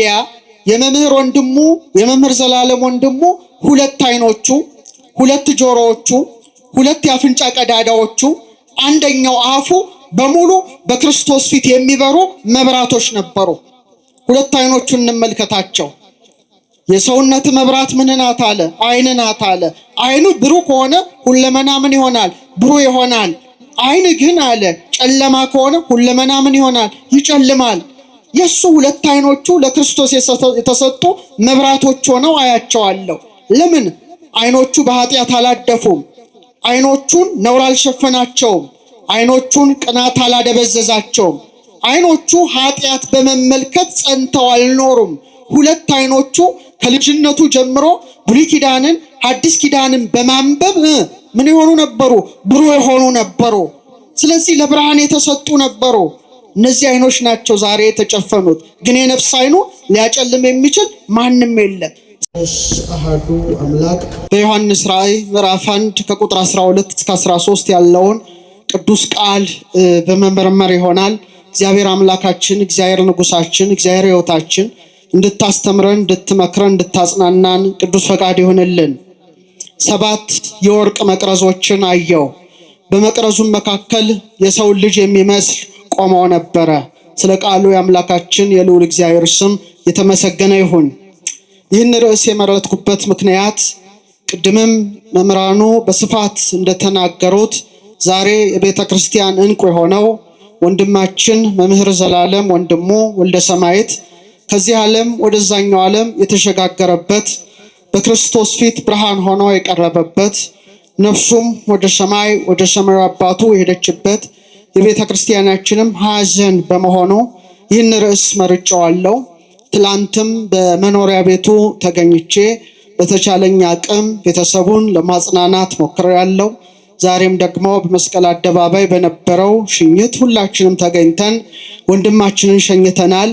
ያ የመምህር ወንድሙ የመምህር ዘላለም ወንድሙ ሁለት አይኖቹ፣ ሁለት ጆሮዎቹ፣ ሁለት የአፍንጫ ቀዳዳዎቹ፣ አንደኛው አፉ በሙሉ በክርስቶስ ፊት የሚበሩ መብራቶች ነበሩ። ሁለት አይኖቹን እንመልከታቸው። የሰውነት መብራት ምን ናት አለ? አይን ናት አለ። አይኑ ብሩህ ከሆነ ሁለመና ምን ይሆናል? ብሩህ ይሆናል። አይን ግን አለ ጨለማ ከሆነ ሁለመና ምን ይሆናል? ይጨልማል። የሱ ሁለት አይኖቹ ለክርስቶስ የተሰጡ መብራቶች ሆነው አያቸዋለሁ። ለምን? አይኖቹ በኃጢአት አላደፉም። አይኖቹን ነውር አልሸፈናቸውም። አይኖቹን ቅናት አላደበዘዛቸውም። አይኖቹ ኃጢአት በመመልከት ጸንተው አልኖሩም። ሁለት አይኖቹ ከልጅነቱ ጀምሮ ብሉይ ኪዳንን ሐዲስ ኪዳንን በማንበብ ምን የሆኑ ነበሩ? ብሩህ የሆኑ ነበሩ። ስለዚህ ለብርሃን የተሰጡ ነበሩ። እነዚህ አይኖች ናቸው ዛሬ የተጨፈኑት። ግን የነፍስ አይኑ ሊያጨልም የሚችል ማንም የለም። አሐዱ አምላክ በዮሐንስ ራእይ ምዕራፍ 1 ከቁጥር 12 እስከ 13 ያለውን ቅዱስ ቃል በመመርመር ይሆናል። እግዚአብሔር አምላካችን፣ እግዚአብሔር ንጉሳችን፣ እግዚአብሔር ሕይወታችን እንድታስተምረን፣ እንድትመክረን፣ እንድታጽናናን ቅዱስ ፈቃድ ይሆንልን። 7 የወርቅ መቅረዞችን አየው። በመቅረዙም መካከል የሰው ልጅ የሚመስል ቆመው ነበረ። ስለ ቃሉ የአምላካችን የልዑል እግዚአብሔር ስም የተመሰገነ ይሁን። ይህን ርዕስ የመረጥኩበት ምክንያት ቅድምም መምህራኑ በስፋት እንደተናገሩት ዛሬ የቤተ ክርስቲያን እንቁ የሆነው ወንድማችን መምህር ዘላለም ወንድሙ ወልደ ሰማዕት ከዚህ ዓለም ወደዛኛው ዓለም የተሸጋገረበት በክርስቶስ ፊት ብርሃን ሆኖ የቀረበበት ነፍሱም ወደ ሰማይ ወደ ሰማዩ አባቱ የሄደችበት የቤተ ክርስቲያናችንም ሐዘን በመሆኑ ይህን ርዕስ መርጬዋለሁ። ትላንትም በመኖሪያ ቤቱ ተገኝቼ በተቻለኝ አቅም ቤተሰቡን ለማጽናናት ሞክሬያለሁ። ዛሬም ደግሞ በመስቀል አደባባይ በነበረው ሽኝት ሁላችንም ተገኝተን ወንድማችንን ሸኝተናል።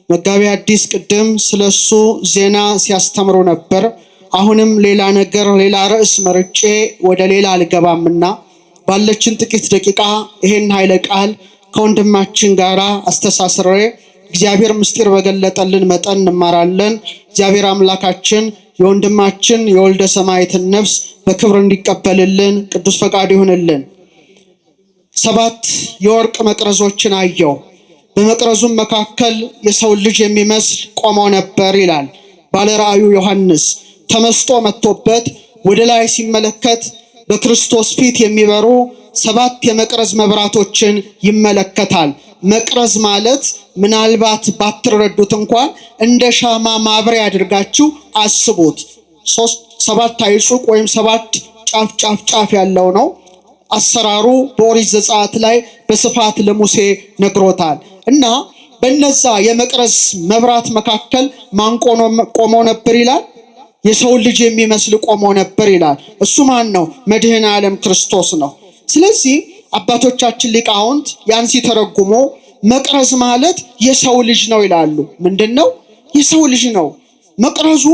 መጋቢ አዲስ ቅድም ስለሱ ዜና ሲያስተምሩ ነበር። አሁንም ሌላ ነገር ሌላ ርዕስ መርጬ ወደ ሌላ አልገባምና ባለችን ጥቂት ደቂቃ ይሄን ኃይለ ቃል ከወንድማችን ጋራ አስተሳስሬ እግዚአብሔር ምስጢር በገለጠልን መጠን እንማራለን። እግዚአብሔር አምላካችን የወንድማችን የወልደ ሰማዕትን ነፍስ በክብር እንዲቀበልልን ቅዱስ ፈቃድ ይሁንልን። 7 የወርቅ መቅረዞችን አየው። በመቅረዙም መካከል የሰው ልጅ የሚመስል ቆመው ነበር ይላል ባለ ራእዩ ዮሐንስ። ተመስጦ መጥቶበት ወደ ላይ ሲመለከት በክርስቶስ ፊት የሚበሩ 7 የመቅረዝ መብራቶችን ይመለከታል። መቅረዝ ማለት ምናልባት ባትረዱት እንኳን እንደ ሻማ ማብሪያ አድርጋችሁ አስቡት። 7 አይጹቅ ወይም 7 ጫፍ ያለው ነው። አሰራሩ በኦሪት ዘጸአት ላይ በስፋት ለሙሴ ነግሮታል። እና በነዛ የመቅረዝ መብራት መካከል ማን ቆሞ ነበር ይላል? የሰው ልጅ የሚመስል ቆሞ ነበር ይላል። እሱ ማን ነው? መድኃኔ ዓለም ክርስቶስ ነው። ስለዚህ አባቶቻችን ሊቃውንት ያን ሲተረጉሙ መቅረዝ ማለት የሰው ልጅ ነው ይላሉ። ምንድነው? የሰው ልጅ ነው። መቅረዙ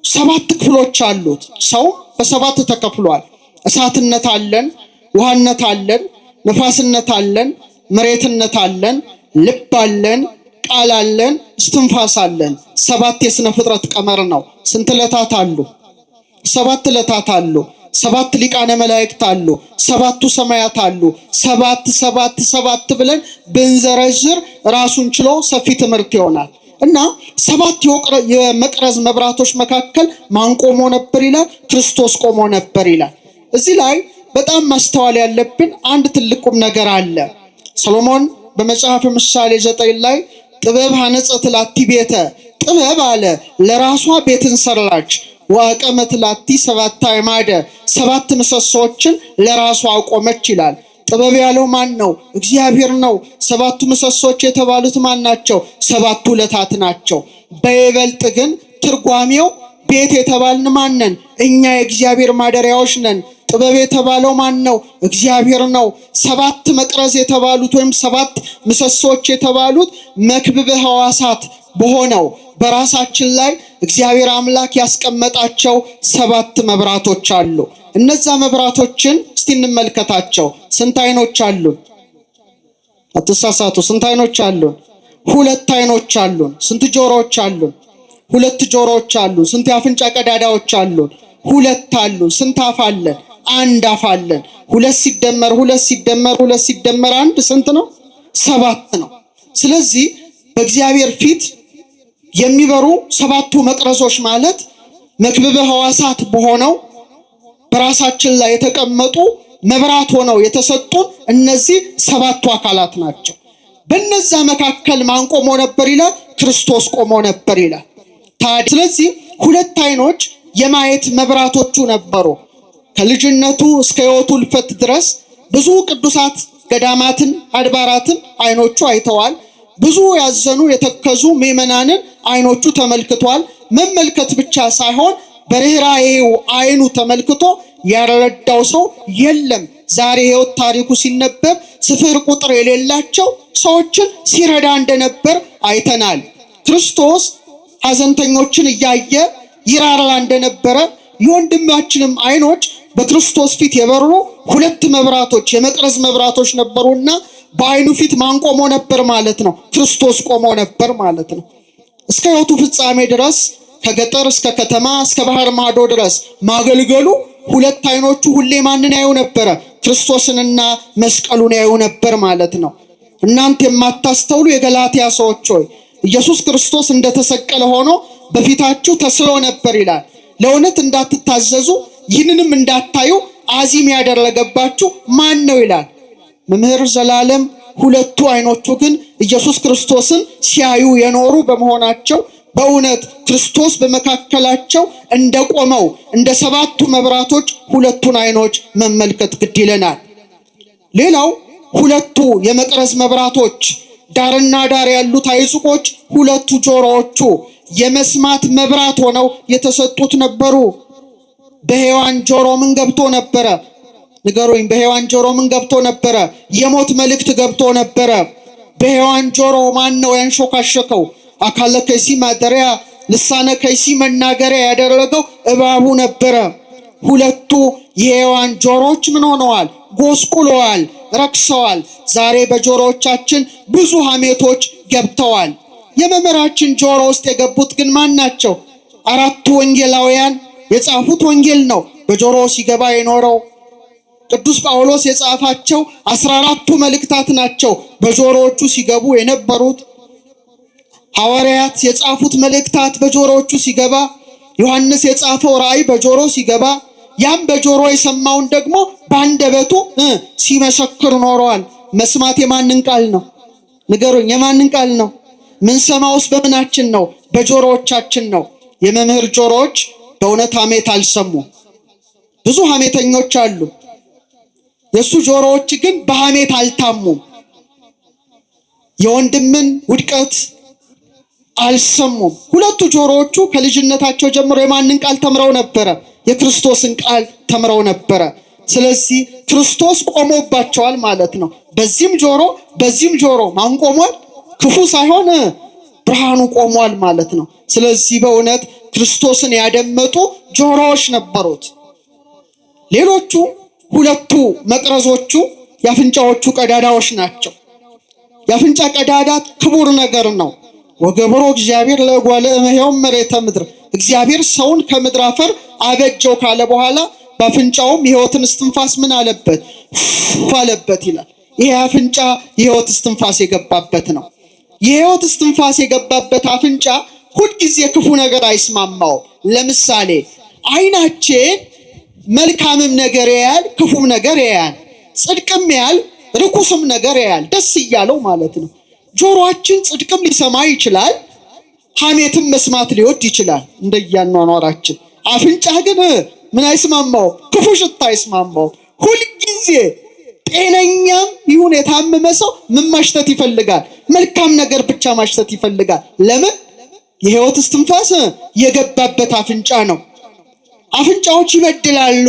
7 ክፍሎች አሉት። ሰው በ7 ተከፍሏል። እሳትነት አለን፣ ውሃነት አለን፣ ነፋስነት አለን፣ መሬትነት አለን፣ ልብ አለን፣ ቃል አለን፣ እስትንፋስ አለን። 7 የሥነ ፍጥረት ቀመር ነው። ስንት ዕለታት አሉ? 7 ዕለታት አሉ። 7 ሊቃነ መላእክት አሉ። 7ቱ ሰማያት አሉ። 7 ብለን ብንዘረዝር ራሱን ችሎ ሰፊ ትምህርት ይሆናል። እና 7 የመቅረዝ መብራቶች መካከል ማን ቆሞ ነበር ይላል? ክርስቶስ ቆሞ ነበር ይላል። እዚህ ላይ በጣም ማስተዋል ያለብን አንድ ትልቁም ነገር አለ። ሰሎሞን በመጽሐፈ ምሳሌ 9 ላይ ጥበብ ሐነጸት ላቲ ቤተ፣ ጥበብ አለ ለራሷ ቤትን ሰራች። ወአቀመት ላቲ 7 አዕማደ፣ 7 ምሰሶችን ለራሷ አቆመች ይላል። ጥበብ ያለው ማን ነው? እግዚአብሔር ነው። 7ቱ ምሰሶች የተባሉት ማን ናቸው? 7ቱ ዕለታት ናቸው። በይበልጥ ግን ትርጓሜው ቤት የተባልን ማን ነን? እኛ የእግዚአብሔር ማደሪያዎች ነን። ጥበብ የተባለው ማን ነው? እግዚአብሔር ነው። 7 መቅረዝ የተባሉት ወይም 7 ምሰሶች የተባሉት መክብበ ሕዋሳት በሆነው በራሳችን ላይ እግዚአብሔር አምላክ ያስቀመጣቸው 7 መብራቶች አሉ። እነዛ መብራቶችን እስቲ እንመልከታቸው። ስንት አይኖች አሉን? አትሳሳቱ። ስንት አይኖች አሉን? ሁለት አይኖች አሉን። ስንት ጆሮዎች አሉን? ሁለት ጆሮዎች አሉን። ስንት የአፍንጫ ቀዳዳዎች አሉን? ሁለት አሉን። ስንት አፍ አለን? አንድ አፍ አለን። ሁለት ሲደመር ሁለት ሲደመር አንድ ስንት ነው? 7 ነው። ስለዚህ በእግዚአብሔር ፊት የሚበሩ 7ቱ መቅረዞች ማለት መክብበ ሕዋሳት በሆነው በራሳችን ላይ የተቀመጡ መብራት ሆነው የተሰጡን እነዚህ 7ቱ አካላት ናቸው። በነዛ መካከል ማን ቆሞ ነበር ይላል? ክርስቶስ ቆሞ ነበር ይላል። ታዲያ ስለዚህ ሁለት አይኖች የማየት መብራቶቹ ነበሩ። ከልጅነቱ እስከ ሕይወቱ ሕልፈት ድረስ ብዙ ቅዱሳት ገዳማትን አድባራትን አይኖቹ አይተዋል። ብዙ ያዘኑ የተከዙ ምዕመናንን አይኖቹ ተመልክቷል። መመልከት ብቻ ሳይሆን በርህራሄው አይኑ ተመልክቶ ያረዳው ሰው የለም። ዛሬ ሕይወት ታሪኩ ሲነበብ ስፍር ቁጥር የሌላቸው ሰዎችን ሲረዳ እንደነበር አይተናል። ክርስቶስ ሐዘንተኞችን እያየ ይራራ እንደነበረ የወንድማችንም አይኖች በክርስቶስ ፊት የበሩ ሁለት መብራቶች የመቅረዝ መብራቶች ነበሩና በአይኑ ፊት ማን ቆሞ ነበር ማለት ነው? ክርስቶስ ቆሞ ነበር ማለት ነው። እስከ ሕይወቱ ፍጻሜ ድረስ ከገጠር እስከ ከተማ እስከ ባህር ማዶ ድረስ ማገልገሉ ሁለት አይኖቹ ሁሌ ማንን ያዩ ነበረ? ክርስቶስንና መስቀሉን ያዩ ነበር ማለት ነው። እናንተ የማታስተውሉ የገላትያ ሰዎች ሆይ ኢየሱስ ክርስቶስ እንደተሰቀለ ሆኖ በፊታችሁ ተስሎ ነበር ይላል። ለእውነት እንዳትታዘዙ ይህንንም እንዳታዩ አዚም ያደረገባችሁ ማን ነው ይላል መምህር ዘላለም። ሁለቱ አይኖቹ ግን ኢየሱስ ክርስቶስን ሲያዩ የኖሩ በመሆናቸው በእውነት ክርስቶስ በመካከላቸው እንደቆመው እንደ 7ቱ መብራቶች ሁለቱን አይኖች መመልከት ግድ ይለናል። ሌላው ሁለቱ የመቅረዝ መብራቶች ዳርና ዳር ያሉት አይጹቆች ሁለቱ ጆሮዎቹ የመስማት መብራት ሆነው የተሰጡት ነበሩ። በሔዋን ጆሮ ምን ገብቶ ነበረ? ንገሩኝ። በሔዋን ጆሮ ምን ገብቶ ነበረ? የሞት መልእክት ገብቶ ነበረ። በሔዋን ጆሮ ማን ነው ያንሾካሸከው? አካለ ከይሲ ማደሪያ ልሳነ ከይሲ መናገሪያ ያደረገው እባቡ ነበረ። ሁለቱ የሔዋን ጆሮዎች ምን ሆነዋል? ጎስቁለዋል፣ ረክሰዋል። ዛሬ በጆሮዎቻችን ብዙ ሐሜቶች ገብተዋል። የመምህራችን ጆሮ ውስጥ የገቡት ግን ማን ናቸው? 4ቱ ወንጌላውያን የጻፉት ወንጌል ነው በጆሮ ሲገባ የኖረው። ቅዱስ ጳውሎስ የጻፋቸው 14ቱ መልእክታት ናቸው በጆሮዎቹ ሲገቡ የነበሩት። ሐዋርያት የጻፉት መልእክታት በጆሮዎቹ ሲገባ፣ ዮሐንስ የጻፈው ራእይ በጆሮ ሲገባ፣ ያም በጆሮ የሰማውን ደግሞ በአንደበቱ ሲመሰክር ኖረዋል። መስማት የማንን ቃል ነው? ንገሩኝ፣ የማንን ቃል ነው? ምን ሰማውስ በምናችን ነው? በጆሮዎቻችን ነው። የመምህር ጆሮዎች በእውነት ሐሜት አልሰሙም። ብዙ ሐሜተኞች አሉ። የሱ ጆሮዎች ግን በሐሜት አልታሙም። የወንድምን ውድቀት አልሰሙም። ሁለቱ ጆሮዎቹ ከልጅነታቸው ጀምሮ የማንን ቃል ተምረው ነበረ? የክርስቶስን ቃል ተምረው ነበረ። ስለዚህ ክርስቶስ ቆሞባቸዋል ማለት ነው። በዚህም ጆሮ በዚህም ጆሮ ማን ቆሟል? ክፉ ሳይሆን ብርሃኑ ቆሟል ማለት ነው። ስለዚህ በእውነት ክርስቶስን ያደመጡ ጆሮዎች ነበሩት። ሌሎቹ ሁለቱ መቅረዞቹ የአፍንጫዎቹ ቀዳዳዎች ናቸው። የአፍንጫ ቀዳዳት ክቡር ነገር ነው። ወገብሮ እግዚአብሔር ለእጓለ እመሕያው መሬተ ምድር፣ እግዚአብሔር ሰውን ከምድር አፈር አበጀው ካለ በኋላ በአፍንጫውም የሕይወትን እስትንፋስ ምን አለበት? አለበት ይላል። ይሄ አፍንጫ የሕይወት እስትንፋስ የገባበት ነው። የሕይወት እስትንፋስ የገባበት አፍንጫ ሁልጊዜ ክፉ ነገር አይስማማው። ለምሳሌ አይናችን መልካምም ነገር ያያል፣ ክፉም ነገር ያያል፣ ጽድቅም ያያል፣ ርኩስም ነገር ያያል፣ ደስ እያለው ማለት ነው። ጆሮአችን ጽድቅም ሊሰማ ይችላል፣ ሐሜትም መስማት ሊወድ ይችላል እንደያኗኗራችን። አፍንጫ ግን ምን አይስማማው? ክፉ ሽታ አይስማማው። ሁልጊዜ ጤነኛም ይሁን የታመመ ሰው ምን ማሽተት ይፈልጋል? መልካም ነገር ብቻ ማሽተት ይፈልጋል። ለምን? የሕይወት እስትንፋስ የገባበት አፍንጫ ነው። አፍንጫዎች ይበድላሉ።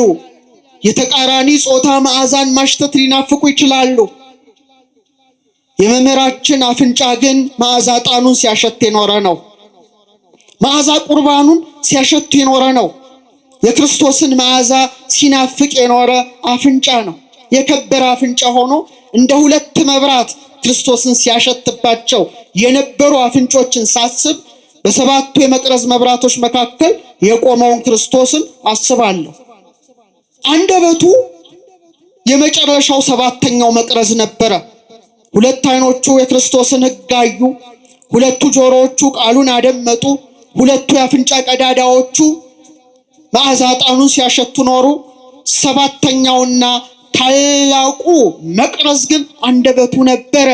የተቃራኒ ጾታ መዓዛን ማሽተት ሊናፍቁ ይችላሉ። የመምህራችን አፍንጫ ግን መዓዛ ዕጣኑን ሲያሸት የኖረ ነው። መዓዛ ቁርባኑን ሲያሸት የኖረ ነው። የክርስቶስን መዓዛ ሲናፍቅ የኖረ አፍንጫ ነው። የከበረ አፍንጫ ሆኖ እንደ ሁለት መብራት ክርስቶስን ሲያሸትባቸው የነበሩ አፍንጮችን ሳስብ በሰባቱ የመቅረዝ መብራቶች መካከል የቆመውን ክርስቶስን አስባለሁ። አንደበቱ የመጨረሻው ሰባተኛው መቅረዝ ነበረ። ሁለት ዓይኖቹ የክርስቶስን ሕግ አዩ። ሁለቱ ጆሮዎቹ ቃሉን አደመጡ። ሁለቱ የአፍንጫ ቀዳዳዎቹ መዓዛ ዕጣኑን ሲያሸቱ ኖሩ። ሰባተኛውና ታላቁ መቅረዝ ግን አንደበቱ ነበረ።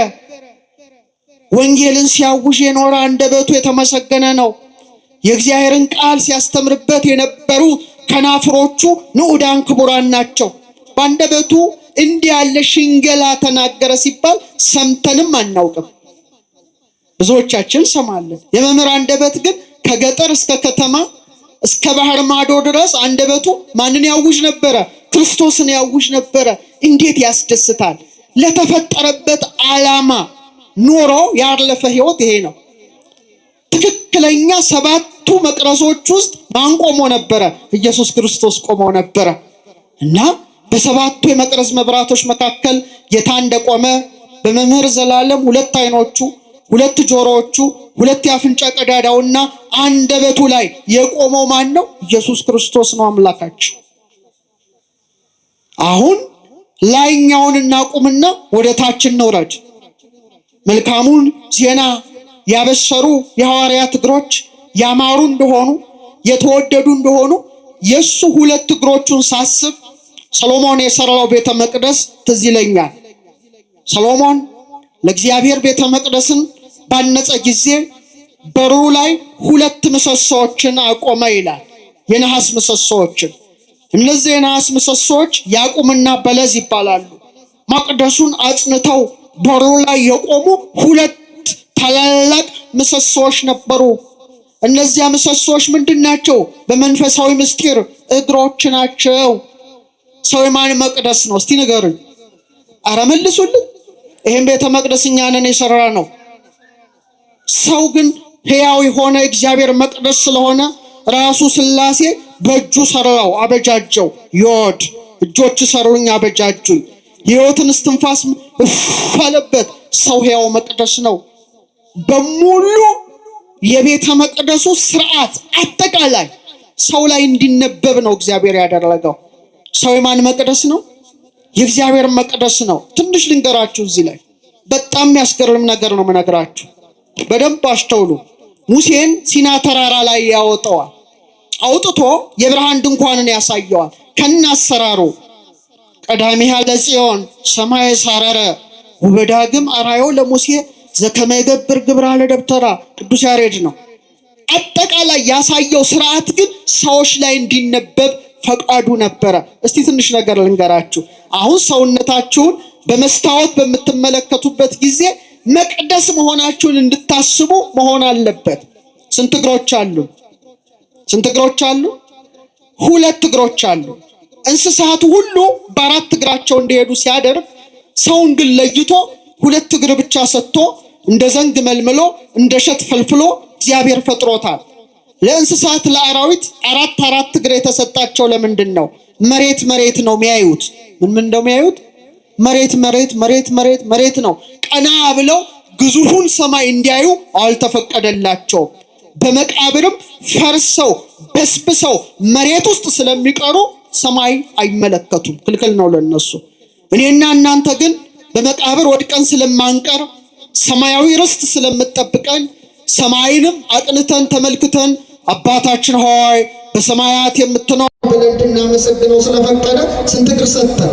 ወንጌልን ሲያውጅ የኖረ አንደበቱ የተመሰገነ ነው። የእግዚአብሔርን ቃል ሲያስተምርበት የነበሩ ከናፍሮቹ ንዑዳን ክቡራን ናቸው። በአንደበቱ እንዲህ ያለ ሽንገላ ተናገረ ሲባል ሰምተንም አናውቅም። ብዙዎቻችን ሰማለን። የመምህር አንደበት ግን ከገጠር እስከ ከተማ እስከ ባህር ማዶ ድረስ አንደበቱ ማንን ያውጅ ነበረ? ክርስቶስን ያውጅ ነበረ። እንዴት ያስደስታል! ለተፈጠረበት ዓላማ ኖሮ ያለፈ ሕይወት ይሄ ነው። ትክክለኛ ሰባቱ መቅረዞች ውስጥ ማን ቆሞ ነበረ? ኢየሱስ ክርስቶስ ቆሞ ነበረ። እና በሰባቱ የመቅረዝ መብራቶች መካከል ጌታ እንደቆመ በመምህር ዘላለም ሁለት ዓይኖቹ፣ ሁለት ጆሮዎቹ፣ ሁለት የአፍንጫ ቀዳዳውና አንደበቱ ላይ የቆመው ማን ነው? ኢየሱስ ክርስቶስ ነው አምላካችን። አሁን ላይኛውን እናቁምና ወደ ታች እንውረድ። መልካሙን ዜና ያበሰሩ የሐዋርያት እግሮች ያማሩ እንደሆኑ የተወደዱ እንደሆኑ የሱ ሁለት እግሮቹን ሳስብ ሰሎሞን የሰራው ቤተ መቅደስ ትዝ ይለኛል። ሰሎሞን ለእግዚአብሔር ቤተ መቅደስን ባነጸ ጊዜ በሩ ላይ ሁለት ምሰሶዎችን አቆመ ይላል። የነሐስ ምሰሶዎችን። እነዚህ የነሐስ ምሰሶዎች ያዕቁምና በለዝ ይባላሉ። መቅደሱን አጽንተው በሩ ላይ የቆሙ ሁለት ታላላቅ ምሰሶዎች ነበሩ። እነዚያ ምሰሶዎች ምንድን ናቸው? በመንፈሳዊ ምስጢር እግሮች ናቸው። ሰው የማን መቅደስ ነው? እስቲ ንገሩኝ። አረ መልሱልኝ። ይሄን ቤተ መቅደስ እኛ ነን የሰራ ነው። ሰው ግን ሕያው የሆነ እግዚአብሔር መቅደስ ስለሆነ ራሱ ሥላሴ በእጁ ሰራው፣ አበጃጀው። ዮድ እጆች ሰሩኝ፣ አበጃጁኝ። የሕይወትን እስትንፋስ አለበት። ሰው ሕያው መቅደስ ነው። በሙሉ የቤተ መቅደሱ ስርዓት አጠቃላይ ሰው ላይ እንዲነበብ ነው እግዚአብሔር ያደረገው። ሰው የማን መቅደስ ነው? የእግዚአብሔር መቅደስ ነው። ትንሽ ልንገራችሁ። እዚህ ላይ በጣም የሚያስገርም ነገር ነው የምነግራችሁ። በደንብ አስተውሉ። ሙሴን ሲና ተራራ ላይ ያወጣዋል። አውጥቶ የብርሃን ድንኳንን ያሳየዋል ከናሰራሩ። ቀዳሚሃ ለጽዮን ሰማይ ሳረረ ወበዳግም አራዮ ለሙሴ ዘከመ ይገብር ግብራ ለደብተራ። ቅዱስ ያሬድ ነው። አጠቃላይ ያሳየው ስርዓት ግን ሰዎች ላይ እንዲነበብ ፈቃዱ ነበረ። እስቲ ትንሽ ነገር ልንገራችሁ። አሁን ሰውነታችሁን በመስታወት በምትመለከቱበት ጊዜ መቅደስ መሆናችሁን እንድታስቡ መሆን አለበት። ስንት እግሮች አሉ? ስንት እግሮች አሉ? ሁለት እግሮች አሉ። እንስሳቱ ሁሉ በአራት እግራቸው እንዲሄዱ ሲያደርግ ሰውን ግን ለይቶ ሁለት እግር ብቻ ሰጥቶ እንደ ዘንግ መልምሎ እንደ እሸት ፈልፍሎ እግዚአብሔር ፈጥሮታል። ለእንስሳት ለአራዊት አራት እግር የተሰጣቸው ለምንድን ነው? መሬት መሬት ነው የሚያዩት። ምን ነው የሚያዩት? መሬት መሬት መሬት መሬት መሬት ነው። ቀና ብለው ግዙፉን ሰማይ እንዲያዩ አልተፈቀደላቸውም። በመቃብርም ፈርሰው በስብሰው መሬት ውስጥ ስለሚቀሩ ሰማይ አይመለከቱም፣ ክልክል ነው ለነሱ። እኔና እናንተ ግን በመቃብር ወድቀን ስለማንቀር ሰማያዊ ርስት ስለምጠብቀን ሰማይንም አቅንተን ተመልክተን አባታችን ሆይ በሰማያት የምትኖር ብለን እንድናመሰግነው ስለፈቀደ ስንት እግር ሰጠን?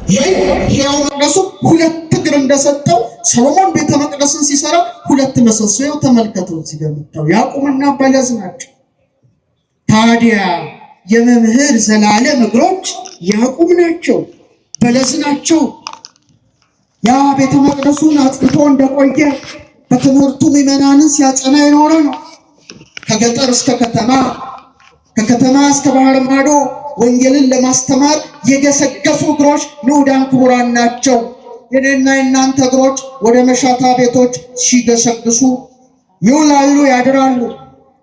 ይህ ሕያው መቅደሱ ሁለት እግር እንደሰጠው ሰሎሞን ቤተ መቅደስን ሲሰራ ሁለት ምሰሶ ነው። ተመልከቱ። ሲገምተው ያዕቁምና በለዝ ናቸው። ታዲያ የመምህር ዘላለም እግሮች ያዕቁም ናቸው፣ በለዝ ናቸው። ያ ቤተ መቅደሱን አጽድቶ እንደቆየ በትምህርቱ ምዕመናንን ሲያጸና የኖረ ነው። ከገጠር እስከ ከተማ፣ ከከተማ እስከ ባህር ማዶ ወንጌልን ለማስተማር የገሰገሱ እግሮች ንዑዳን ክቡራን ናቸው። የኔና የናንተ እግሮች ወደ መሻታ ቤቶች ሲገሰግሱ ይውላሉ፣ ያድራሉ።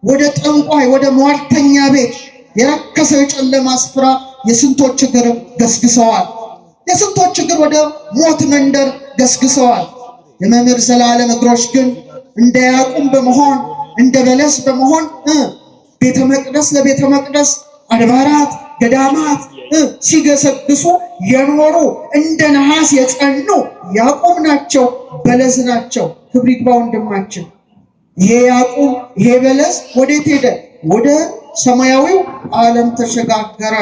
ወደ ጠንቋይ፣ ወደ ሟርተኛ ቤት፣ የረከሰው የጨለማ ስፍራ የስንቶች እግር ገስግሰዋል። የስንቶች እግር ወደ ሞት መንደር ገስግሰዋል። የመምህር ዘላለም እግሮች ግን እንደ ያዕቆብ በመሆን እንደ በለስ በመሆን ቤተ መቅደስ ለቤተ መቅደስ አድባራት ገዳማት ሲገሰግሱ የኖሩ እንደ ነሐስ የጸኑ ያዕቆብ ናቸው፣ በለስ ናቸው። ክብር ይግባው ወንድማችን። ይሄ ያዕቆብ ይሄ በለስ ወዴት ሄደ? ወደ ሰማያዊው ዓለም ተሸጋገረ።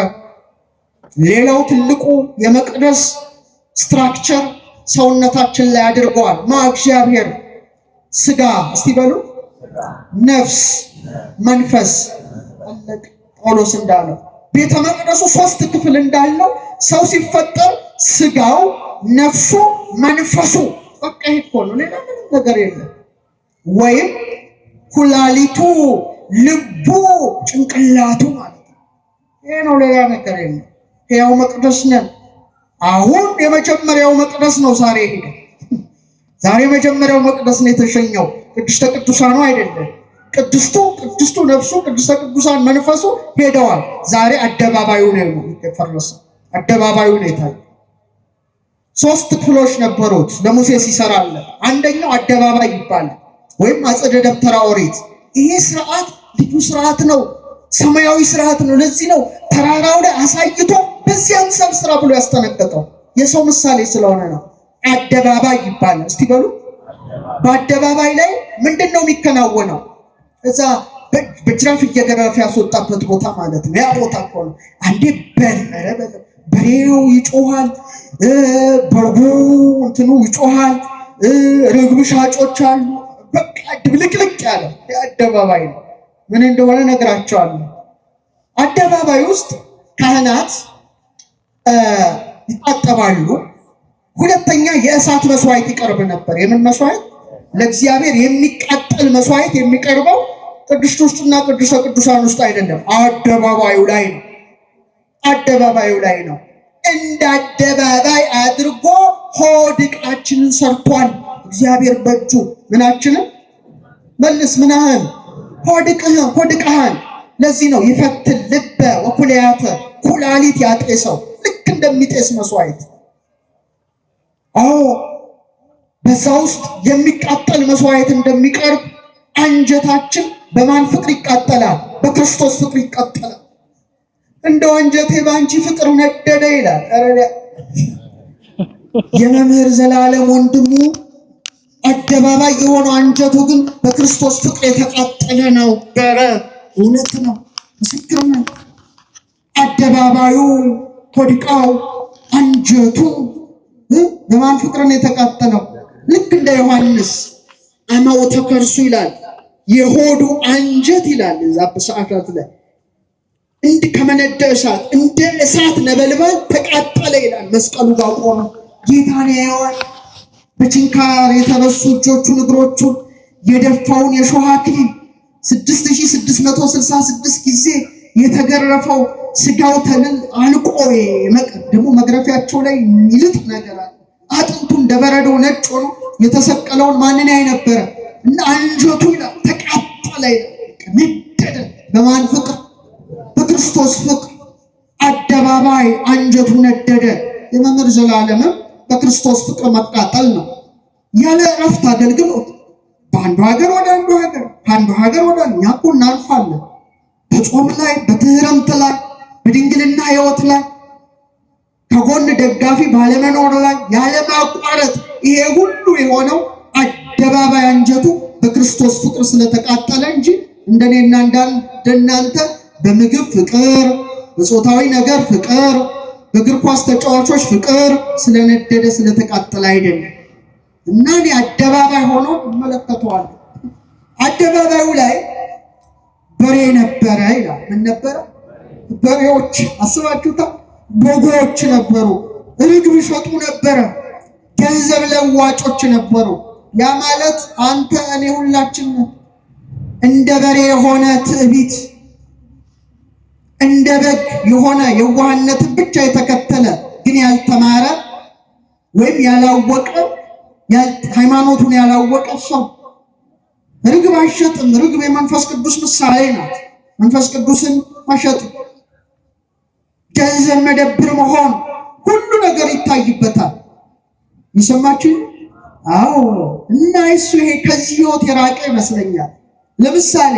ሌላው ትልቁ የመቅደስ ስትራክቸር ሰውነታችን ላይ አድርገዋል። እግዚአብሔር ስጋ እስቲ በሉ ነፍስ መንፈስ አለቅ ጳውሎስ እንዳለው ቤተ መቅደሱ 3 ክፍል እንዳለው ሰው ሲፈጠር ስጋው ነፍሱ መንፈሱ በቃ ይሄ ነው፣ ሌላ ምንም ነገር የለም። ወይም ኩላሊቱ ልቡ ጭንቅላቱ ማለት ነው። ይሄ ነው፣ ሌላ ነገር የለም። ያው መቅደስ ነን። አሁን የመጀመሪያው መቅደስ ነው ዛሬ ሄደ። ዛሬ መጀመሪያው መቅደስ ነው የተሸኘው። ቅድስተ ቅዱሳኑ አይደለም። ቅድስቱ ነፍሱ ቅድስተ ቅዱሳን መንፈሱ ሄደዋል። ዛሬ አደባባዩ ነው የፈረሰው። አደባባዩ ነው የታየው። 3 ክፍሎች ነበሩት ለሙሴ ሲሰራለ። አንደኛው አደባባይ ይባላል ወይም አጸደ ደብተራ ኦሪት። ይሄ ስርዓት ልዩ ስርዓት ነው፣ ሰማያዊ ስርዓት ነው። ለዚህ ነው ተራራው ላይ አሳይቶ በዚያን ስራ ብሎ ያስተነቀቀው። የሰው ምሳሌ ስለሆነ ነው። አደባባይ ይባላል። እስቲ በሉ በአደባባይ ላይ ምንድነው የሚከናወነው? እዛ በጅራፍ እየገረፈ ያስወጣበት ቦታ ማለት ነው። ያ ቦታ እኮ ነው። አንዴ በሬው ይጮሃል፣ በጉ እንትኑ ይጮሃል፣ ርግብ ሻጮች አሉ። በቃ ድብልቅልቅ ያለ አደባባይ ነው። ምን እንደሆነ ነግራቸዋለሁ። አደባባይ ውስጥ ካህናት ይታጠባሉ። ሁለተኛ የእሳት መስዋዕት ይቀርብ ነበር። የምን መስዋዕት? ለእግዚአብሔር የሚቃጠል መስዋዕት የሚቀርበው ቅድስት ውስጥና ቅዱሰ ቅዱሳን ውስጥ አይደለም፣ አደባባዩ ላይ ነው። አደባባዩ ላይ ነው። እንደ አደባባይ አድርጎ ሆድ ዕቃችንን ሰርቷል እግዚአብሔር በእጁ። ምናችንን መልስ ምናህን ሆድ ዕቃህን። ለዚህ ነው ይፈትል ልበ ወኩልያተ ኩላሊት ያጤሰው ልክ እንደሚጤስ መስዋዕት። በዛ ውስጥ የሚቃጠል መስዋዕት እንደሚቀርብ አንጀታችን በማን ፍቅር ይቃጠላል? በክርስቶስ ፍቅር ይቃጠላል። እንደው አንጀቴ በአንቺ ፍቅር ነደደ ይላል። የመምህር ዘላለም ወንድሙ አደባባይ የሆነው አንጀቱ ግን በክርስቶስ ፍቅር የተቃጠለ ነው። እውነት ነው፣ ምስክር ነው። አደባባዩ ሆድቃው አንጀቱ በማን ፍቅር ነው የተቃጠለው? ልክ እንደ ዮሐንስ አማውተ ከርሱ ይላል፣ የሆዱ አንጀት ይላል። እዛ በሰዓታት ላይ እንደ ከመነደ እሳት እንደ እሳት ነበልባል ተቃጠለ ይላል። መስቀሉ ጋር ቆሞ ጌታን ያየዋል። በችንካር የተበሱ እጆቹን እግሮቹን የደፋውን የሾህ አክሊል 6666 ጊዜ የተገረፈው ስጋው ተልል አልቆ ደግሞ መግረፊያቸው ላይ ይልጥ ነገር አለ። አጥንቱ እንደበረዶ ነጭ ሆኖ የተሰቀለውን ማንን ያይ ነበረ? እና አንጀቱ ይላል ተቃጠለ፣ ነደደ። በማን ፍቅር? በክርስቶስ ፍቅር። አደባባይ አንጀቱ ነደደ። የመምህር ዘላለምም በክርስቶስ ፍቅር መቃጠል ነው። ያለ እረፍት አገልግሎት በአንዱ ሀገር ወደ አንዱ ሀገር፣ ከአንዱ ሀገር ወደ እኛ እኮ እናልፋለን። በጾም ላይ፣ በትህረምት ላይ፣ በድንግልና ሕይወት ላይ፣ ከጎን ደጋፊ ባለመኖር ላይ ያለማቋረጥ ይሄ ሁሉ የሆነው አደባባይ አንጀቱ በክርስቶስ ፍቅር ስለተቃጠለ እንጂ እንደኔና እንደናንተ በምግብ ፍቅር፣ በጾታዊ ነገር ፍቅር፣ በእግር ኳስ ተጫዋቾች ፍቅር ስለነደደ ስለተቃጠለ አይደለም። እና እኔ አደባባይ ሆኖ እመለከተዋለሁ። አደባባዩ ላይ በሬ ነበረ ይላል። ምን ነበረ? በሬዎች አስባችሁታ። በጎች ነበሩ። ርግብ ይሸጡ ነበረ። ገንዘብ ለዋጮች ነበሩ። ያ ማለት አንተ እኔ ሁላችን እንደ በሬ የሆነ ትዕቢት፣ እንደ በግ የሆነ የዋህነትን ብቻ የተከተለ ግን ያልተማረ ወይም ያላወቀ ሃይማኖቱን ያላወቀ ሰው ርግብ አይሸጥም። ርግብ የመንፈስ ቅዱስ ምሳሌ ናት። መንፈስ ቅዱስን መሸጥ፣ ገንዘብ መደብር መሆን፣ ሁሉ ነገር ይታይበታል። ይሰማችሁ? አዎ እና እሱ ይሄ ከዚህ ህይወት የራቀ ይመስለኛል። ለምሳሌ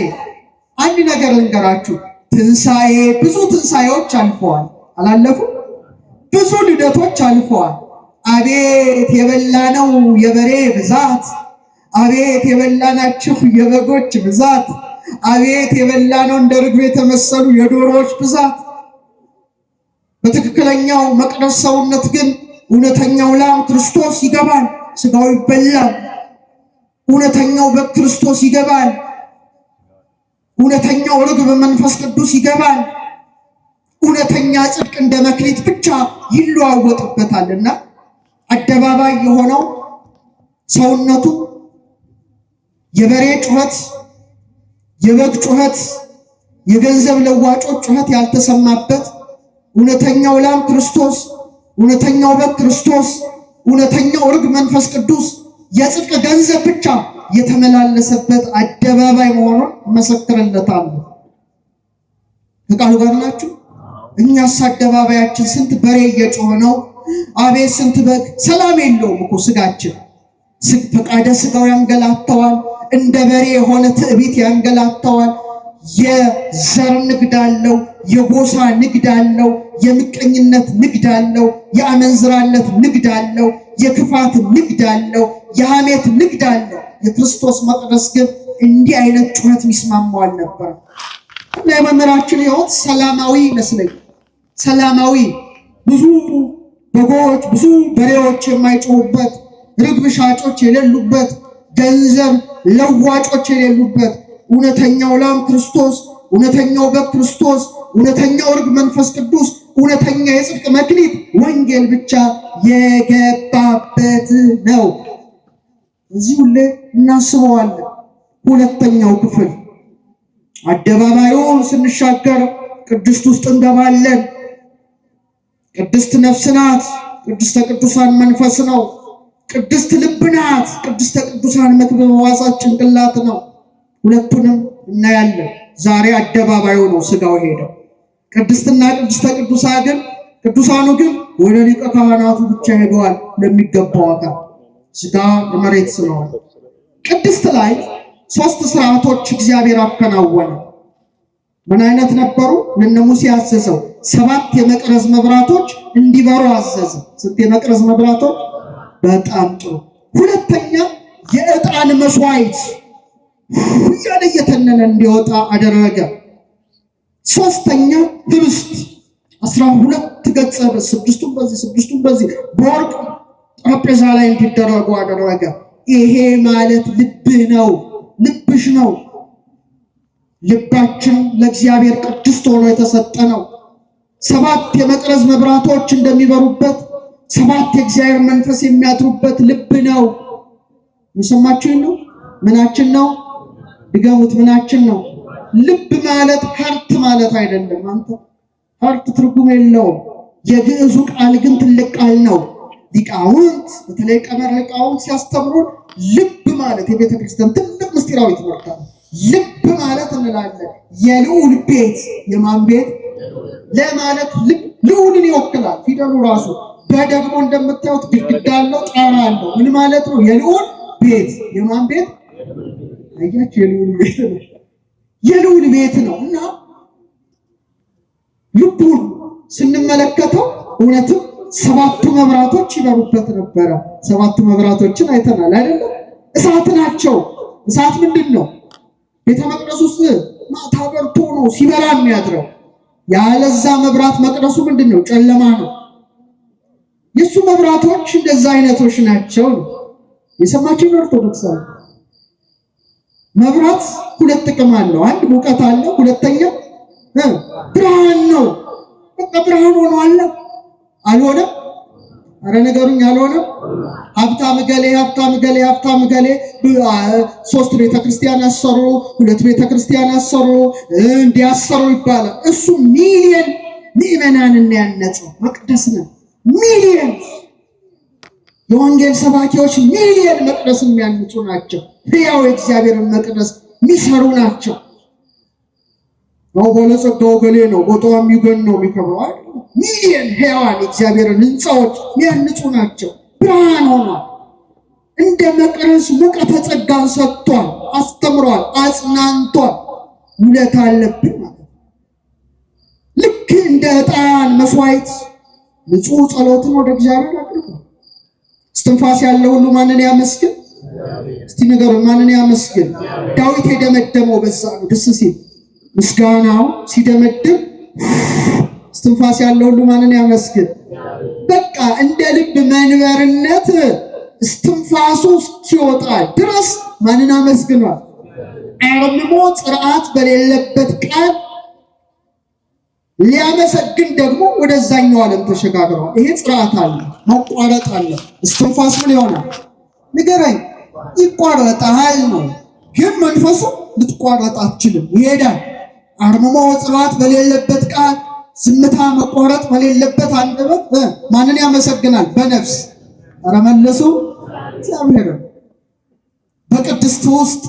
አንድ ነገር ልንገራችሁ። ትንሣኤ ብዙ ትንሣኤዎች አልፈዋል፣ አላለፉ? ብዙ ልደቶች አልፈዋል። አቤት የበላነው የበሬ ብዛት፣ አቤት የበላናችሁ የበጎች ብዛት፣ አቤት የበላነው እንደ ርግብ የተመሰሉ የዶሮዎች ብዛት። በትክክለኛው መቅደስ ሰውነት ግን እውነተኛው ላም ክርስቶስ ይገባል፣ ስጋው ይበላል። እውነተኛው በግ ክርስቶስ ይገባል። እውነተኛው ርግብ መንፈስ ቅዱስ ይገባል። እውነተኛ ጽድቅ እንደ መክሊት ብቻ ይለዋወጥበታልና አደባባይ የሆነው ሰውነቱ የበሬ ጩኸት፣ የበግ ጩኸት፣ የገንዘብ ለዋጮች ጩኸት ያልተሰማበት እውነተኛው ላም ክርስቶስ፣ እውነተኛው በግ ክርስቶስ፣ እውነተኛው ርግብ መንፈስ ቅዱስ የጽድቅ ገንዘብ ብቻ የተመላለሰበት አደባባይ መሆኑን መሰክርለታለሁ። ከቃሉ ጋር ናችሁ? እኛስ አደባባያችን ስንት በሬ እየጮኸ ነው። አቤት ስንት በግ። ሰላም የለውም እኮ ስጋችን። ፈቃደ ስጋው ያንገላተዋል። እንደ በሬ የሆነ ትዕቢት ያንገላተዋል። የዘር ንግድ አለው፣ የጎሳ ንግድ አለው፣ የምቀኝነት ንግድ አለው፣ የአመንዝራነት ንግድ አለው፣ የክፋት ንግድ አለው፣ የሐሜት ንግድ አለው። የክርስቶስ መቅደስ ግን እንዲህ አይነት ጩኸት የሚስማማው አልነበረም። እና የመምህራችን ሕይወት ሰላማዊ ይመስለኛል። ሰላማዊ፣ ብዙ በጎች ብዙ በሬዎች የማይጮሁበት፣ ርግብ ሻጮች የሌሉበት፣ ገንዘብ ለዋጮች የሌሉበት፣ እውነተኛው ላም ክርስቶስ፣ እውነተኛው በግ ክርስቶስ፣ እውነተኛው ርግብ መንፈስ ቅዱስ፣ እውነተኛ የጽድቅ መክሊት ወንጌል ብቻ የገባበት ነው። እዚህ ሁሌ እናስበዋለን። ሁለተኛው ክፍል አደባባዩን ስንሻገር ቅድስት ውስጥ እንገባለን። ቅድስት ነፍስ ናት። ቅድስተ ቅዱሳን መንፈስ ነው። ቅድስት ልብ ናት። ቅድስተ ቅዱሳን መክብበ ሕዋሳት ጭንቅላት ነው። ሁለቱንም እናያለን። ዛሬ አደባባዩ ነው ስጋው ሄደው። ቅድስትና ቅድስተ ቅዱሳኑ ግን ወደ ሊቀ ካህናቱ ብቻ ሄደዋል ለሚገባው አካል። ስጋ ለመሬት ስለሆነ ቅድስት ላይ 3 ስርዓቶች እግዚአብሔር አከናወነ። ምን አይነት ነበሩ? ለነ ሙሴ አዘዘው 7 የመቅረዝ መብራቶች እንዲበሩ አዘዘ። ስንት የመቅረዝ መብራቶች? በጣም ጥሩ። ሁለተኛ የዕጣን መስዋዕት እያለ እየተነነ እንዲወጣ አደረገ። ሶስተኛ ህብስት 12 ገጸ ስድስቱም በዚህ በወርቅ ጠረጴዛ ላይ እንዲደረጉ አደረገ። ይሄ ማለት ልብ ነው፣ ልብሽ ነው። ልባችን ለእግዚአብሔር ቅድስት ሆኖ የተሰጠ ነው። 7 የመቅረዝ መብራቶች እንደሚበሩበት 7 የእግዚአብሔር መንፈስ የሚያድሩበት ልብ ነው። የሰማችሁኝ ነው? ምናችን ነው? ድገሙት። ምናችን ነው? ልብ ማለት ሀርት ማለት አይደለም። አንተ ሀርት ትርጉም የለውም። የግዕዙ ቃል ግን ትልቅ ቃል ነው። ሊቃውንት በተለይ ቀመር ሊቃውንት ሲያስተምሩን ልብ ማለት የቤተ ክርስቲያን ትልቅ ምስጢራዊ ትምህርት ነው። ልብ ማለት እንላለን የልዑል ቤት። የማን ቤት? ለማለት ልብ ልዑልን ይወክላል ፊደሉ ራሱ። በደግሞ እንደምታዩት ግድግዳ አለው፣ ጣራ አለው። ምን ማለት ነው? የልዑል ቤት። የማን ቤት? አያችሁ፣ የልዑል ቤት ነው። የልዑል ቤት ነው እና ልቡን ስንመለከተው እውነትም 7 መብራቶች ይበሩበት ነበረ። 7 መብራቶችን አይተናል አይደለም? እሳት ናቸው። እሳት ምንድን ነው? ቤተ መቅደስ ውስጥ ማታ በርቶ ነው ሲበራ የሚያድረው። ያለዛ መብራት መቅደሱ ምንድን ነው? ጨለማ ነው። የሱ መብራቶች እንደዛ አይነቶች ናቸው። የሰማችሁ ኦርቶዶክሳዊ መብራት 2 ጥቅም አለው። አንድ ሙቀት አለው፣ ሁለተኛ ብርሃን ነው። በቃ ብርሃን ሆኖ አለ አልሆነም? አረ ነገሩኝ፣ አልሆነም? ሀብታም ገሌ 3 ቤተክርስቲያን አሰሩ፣ 2 ቤተክርስቲያን አሰሩ፣ እንዲያሰሩ ይባላል። እሱ ሚሊየን ምዕመናንን ያነጸው መቅደስ ነው። ሚሊየን የወንጌል ሰባኪዎች ሚሊየን መቅደስ የሚያንጹ ናቸው። ሕያው የእግዚአብሔርን መቅደስ የሚሰሩ ናቸው። ባለጸጋው ገሌ ነው፣ ቦታው የሚገን ነው የሚከብረው። ሚሊየን ሕያዋን የእግዚአብሔርን ሕንፃዎች የሚያንጹ ናቸው። ብርሃን ሆኗል። እንደ መቅረዝ ሙቀተ ጸጋን ሰጥቷል፣ አስተምሯል፣ አጽናንቷል። ውለታ አለብን ማለት ልክ እንደ ዕጣን መስዋዕት ንጹሕ ጸሎትን ወደ እግዚአብሔር አቅርቧል። እስትንፋስ ያለው ሁሉ ማንን ያመስግን? እስቲ ንገሩ፣ ማንን ያመስግን? ዳዊት የደመደመው በዛ ነው። ደስ ሲል ምስጋናው ሲደመድም እስትንፋስ ያለው ሁሉ ማንን ያመስግን? በቃ እንደ ልብ መንበርነት እስትንፋሱ እስኪወጣ ድረስ ማንን አመስግኗል? አርምሞ ጽርዓት በሌለበት ቃል ሊያመሰግን ደግሞ ወደዛኛው ዓለም ተሸጋግሯል። ይሄ ጽርዓት አለ፣ መቋረጥ አለ። እስትንፋስ ምን ይሆናል? ንገረኝ። ይቋረጣል ነው፣ ግን መንፈሱ ልትቋረጥ አትችልም፣ ይሄዳል። አርምሞ ጽርዓት በሌለበት ቃል፣ ዝምታ መቋረጥ በሌለበት አንደበት ማንን ያመሰግናል? በነፍስ ኧረ መለሱ እግዚአብሔር። በቅድስት ውስጥ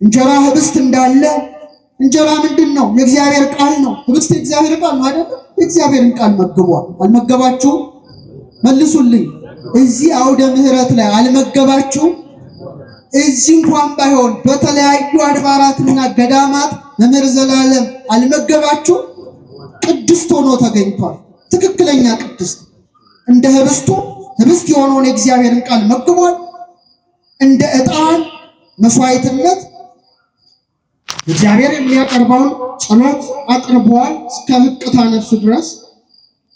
እንጀራ ህብስት እንዳለ እንጀራ ምንድን ነው? የእግዚአብሔር ቃል ነው። ህብስት የእግዚአብሔር ቃል ነው አይደል? የእግዚአብሔርን ቃል መግቧል። አልመገባችሁም? መልሱልኝ። እዚህ አውደ ምሕረት ላይ አልመገባችሁም? እዚህ እንኳን ባይሆን በተለያዩ አድባራትና ገዳማት መምህር ዘላለም አልመገባችሁም? ቅድስት ሆኖ ተገኝቷል። ትክክለኛ ቅድስት እንደ ህብስቱ ህብስት የሆነውን የእግዚአብሔርን ቃል መግቧል። እንደ ዕጣን መስዋዕትነት እግዚአብሔር የሚያቀርበውን ጸሎት አቅርቧል እስከ ሕቅታ ነፍሱ ድረስ።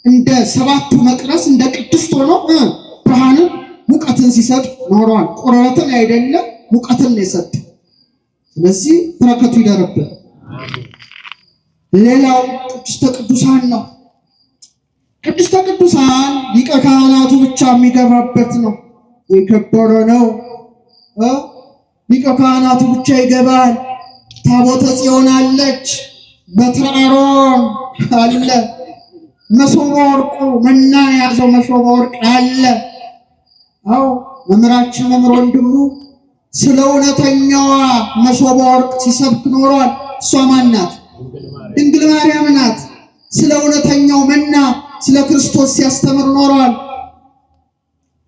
እንደ ሰባቱ መቅረስ እንደ ቅድስት ሆኖ ብርሃንን ሙቀትን ሲሰጥ ኖሯል። ቁርበትን አይደለም ሙቀትን ነው የሰጠ። ስለዚህ በረከቱ ይደርብን። ሌላው ቅድስተ ቅዱሳን ነው። ቅድስተ ቅዱሳን ሊቀ ካህናቱ ብቻ የሚገባበት ነው። የከበረ ነው። ሊቀ ካህናቱ ብቻ ይገባል። ታቦተ ጽዮን አለች፣ በትረ አሮን አለ፣ መሶበ ወርቁ መና የያዘው መሶበ ወርቅ አለ። አዎ መምህራችን መምህር ወንድሙ ስለ እውነተኛዋ መሶበ ወርቅ ሲሰብክ ኖሯል። እሷ ማን ናት? ድንግል ማርያም ናት። ስለ እውነተኛው መና ስለ ክርስቶስ ሲያስተምር ኖሯል።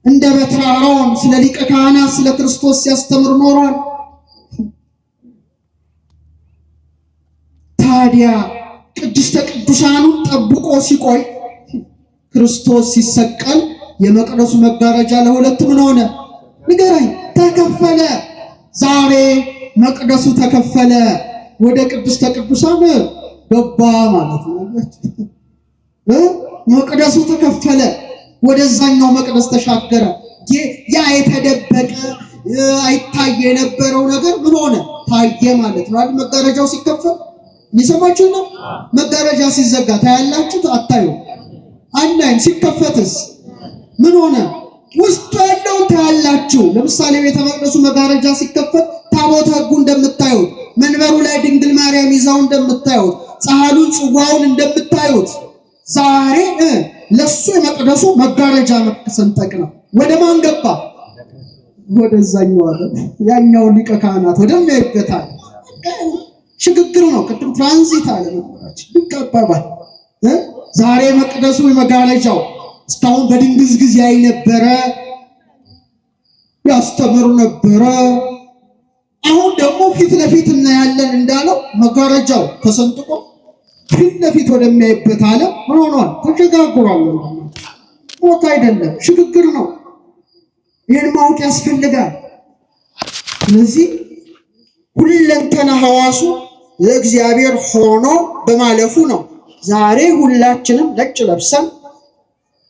እንደ በትረ አሮን ስለ ሊቀ ካህናት ስለ ክርስቶስ ሲያስተምር ኖሯል። ታዲያ ቅድስተ ቅዱሳኑ ጠብቆ ሲቆይ ክርስቶስ ሲሰቀል የመቅደሱ መጋረጃ ለሁለት ምን ሆነ? ንገረኝ። ተከፈለ። ዛሬ መቅደሱ ተከፈለ። ወደ ቅድስተ ቅዱሳን ገባ ማለት ነው። መቅደሱ ተከፈለ። ወደዛኛው መቅደስ ተሻገረ። ያ የተደበቀ አይታይ የነበረው ነገር ምን ሆነ? ታየ ማለት ነው አይደል? መጋረጃው ሲከፈል ይሰማችሁ ነው። መጋረጃ ሲዘጋ ታያላችሁ? አታዩ? አናይም። ሲከፈትስ ምን ሆነ? ውስጡ ያለውን ታያላችሁ። ለምሳሌ ቤተ መቅደሱ መጋረጃ ሲከፈት ታቦተ ሕጉ እንደምታዩት፣ መንበሩ ላይ ድንግል ማርያም ይዛው እንደምታዩት፣ ጻሕሉን ጽዋውን እንደምታዩት ዛሬ ለሱ የመቅደሱ መጋረጃ መሰንጠቅ ነው። ወደ ማን ገባ? ወደዛኛው አይደል? ያኛው ሊቀ ካህናት ወደሚያይበታል ሽግግር ነው። ቅድም ትራንዚት አለ መቆራጭ ይቀባባል። ዛሬ መቅደሱ መጋረጃው እስካሁን በድንግዝግዝ ያይ ነበረ፣ ያስተምሩ ነበረ። አሁን ደግሞ ፊት ለፊት እናያለን እንዳለው መጋረጃው ተሰንጥቆ ፊት ለፊት ወደሚያይበት ዓለም ምን ሆኗል? ተሸጋግሯል። ሞት አይደለም፣ ሽግግር ነው። ይህን ማወቅ ያስፈልጋል። ስለዚህ ሁለንተና ሐዋሱ ለእግዚአብሔር ሆኖ በማለፉ ነው ዛሬ ሁላችንም ነጭ ለብሰን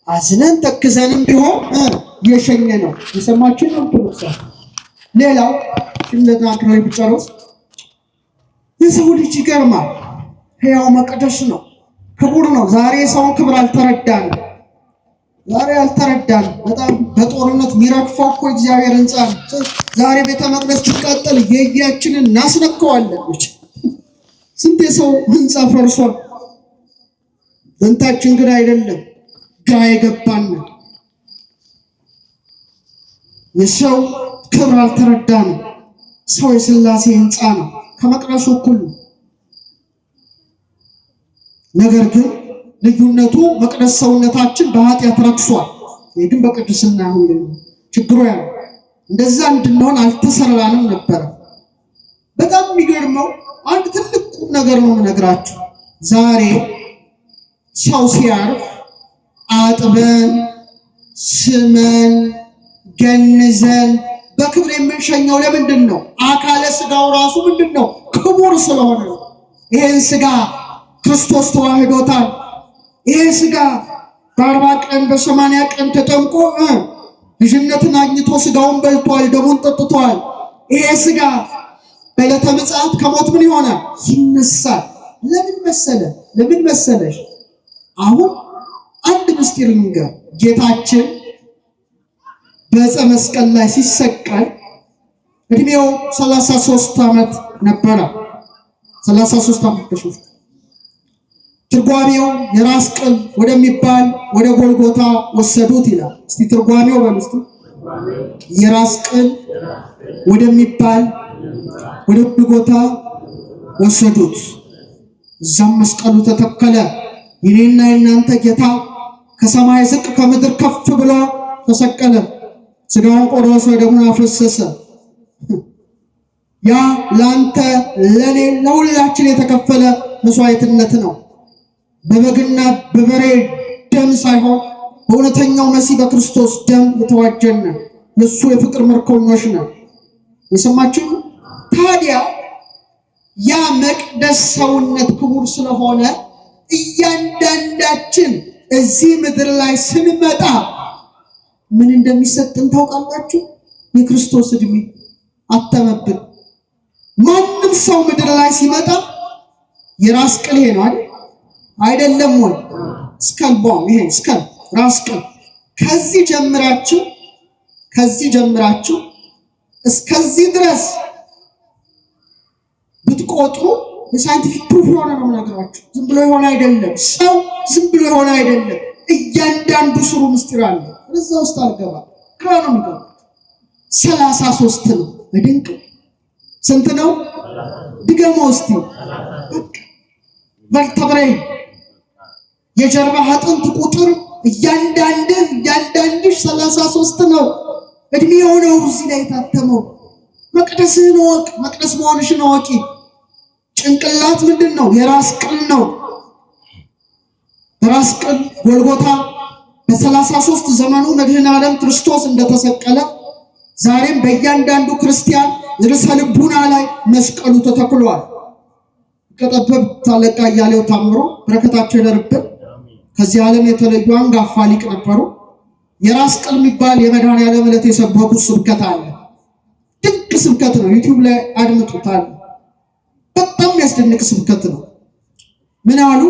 አዝነን ተክዘንም ቢሆን የሸኘ ነው። የሰማችሁ ነው ተወሳ። ሌላው እንደና ክራይ ብቻሮስ የሰው ልጅ ይገርማል። ሕያው መቅደስ ነው፣ ክቡር ነው። ዛሬ ሰውን ክብር አልተረዳንም። ዛሬ አልተረዳንም። በጣም በጦርነት ሚረክፈው እኮ እግዚአብሔር ሕንጻ ነው። ዛሬ ቤተ መቅደስ ሲቃጠል የያችንን እናስነካዋለን። ስንት የሰው ሕንጻ ፈርሷል። በእንታችን ግን አይደለም። ግራ የገባን የሰው ክብር አልተረዳንም። ሰው የሥላሴ ሕንጻ ነው፣ ከመቅደሱ እኩል ነው። ነገር ግን ልዩነቱ መቅደስ ሰውነታችን በኃጢአት ረክሷል። ይህ ግን በቅድስና ሁሉ ችግሩ ያለው እንደዛ እንድንሆን አልተሰራንም ነበር። በጣም የሚገርመው አንድ ትልቅ ቁም ነገር ነው የምነግራችሁ። ዛሬ ሰው ሲያርፍ አጥበን ስመን ገንዘን በክብር የምንሸኘው ለምንድን ነው? አካለ ስጋው ራሱ ምንድን ነው? ክቡር ስለሆነ ነው። ይሄን ስጋ ክርስቶስ ተዋህዶታል። ይሄ ስጋ በ40 ቀን በ80 ቀን ተጠምቆ ልጅነትን አግኝቶ ስጋውን በልቷል፣ ደሙን ጠጥቷል። ይሄ ስጋ በዕለተ ምጽአት ከሞት ምን ይሆናል? ይነሳል። ለምን መሰለሽ? አሁን አንድ ምስጢር ልንገር። ጌታችን በዕፀ መስቀል ላይ ሲሰቀል እድሜው 33 ዓመት ነበረ። 33 ዓመት በሽፍት ትርጓሜው የራስ ቅል ወደሚባል ወደ ጎልጎታ ወሰዱት ይላል። እስቲ ትርጓሜው በልስቱ የራስ ቅል ወደሚባል ወደ ጎልጎታ ወሰዱት። እዛም መስቀሉ ተተከለ። የኔና የናንተ ጌታ ከሰማይ ዝቅ ከምድር ከፍ ብሎ ተሰቀለ። ስጋውን ቆረሰ፣ ደሙን አፈሰሰ። ያ ላንተ ለኔ ለሁላችን የተከፈለ መስዋዕትነት ነው። በበግና በበሬ ደም ሳይሆን በእውነተኛው መሲህ በክርስቶስ ደም የተዋጀን የሱ የፍቅር ምርኮኞች ነን። የሰማችሁ? ታዲያ ያ መቅደስ ሰውነት ክቡር ስለሆነ እያንዳንዳችን እዚህ ምድር ላይ ስንመጣ ምን እንደሚሰጥን ታውቃላችሁ? የክርስቶስ እድሜ አተመብን። ማንም ሰው ምድር ላይ ሲመጣ የራስ ቅል ይሄ ነው አይደለም ወይ? ስከልቦም ይሄ ስከል ራስ ቅል ከዚህ ጀምራችሁ እስከዚህ ድረስ ብትቆጥሩ የሳይንቲፊክ ፕሩፍ የሆነ ነው የምነግራችሁ። ዝም ብሎ የሆነ አይደለም። ሰው ዝም ብሎ የሆነ አይደለም። እያንዳንዱ ስሩ ምስጢር አለ። እዛ ውስጥ አልገባ ካንም ጋር 33 ነው። በድንቅ ስንት ነው? ድገሞ እስቲ ቨርተብሬ የጀርባ አጥንት ቁጥር እያንዳንድሽ 33 ነው። እድሜው ነው እዚህ ላይ የታተመው። መቅደስህን ወቅ፣ መቅደስ መሆንሽን ወቂ። ጭንቅላት ምንድን ነው? የራስ ቅል ነው። በራስ ቅል ጎልጎታ በ33 ዘመኑ መድኃኔ ዓለም ክርስቶስ እንደተሰቀለ ዛሬም በእያንዳንዱ ክርስቲያን ርዕሰ ልቡና ላይ መስቀሉ ተተክሏል። ከጠበብ ታለቃ እያሌው ታምሮ በረከታቸው ይደርብን። ከዚህ ዓለም የተለዩ አንጋፋ ሊቅ ነበሩ። የራስ ቅል የሚባል የመድኃኔ ዓለም ዕለት የሰበኩት ስብከት አለ። ድንቅ ስብከት ነው። ዩቲዩብ ላይ አድምጡታል። በጣም ያስደንቅ ስብከት ነው። ምን አሉ?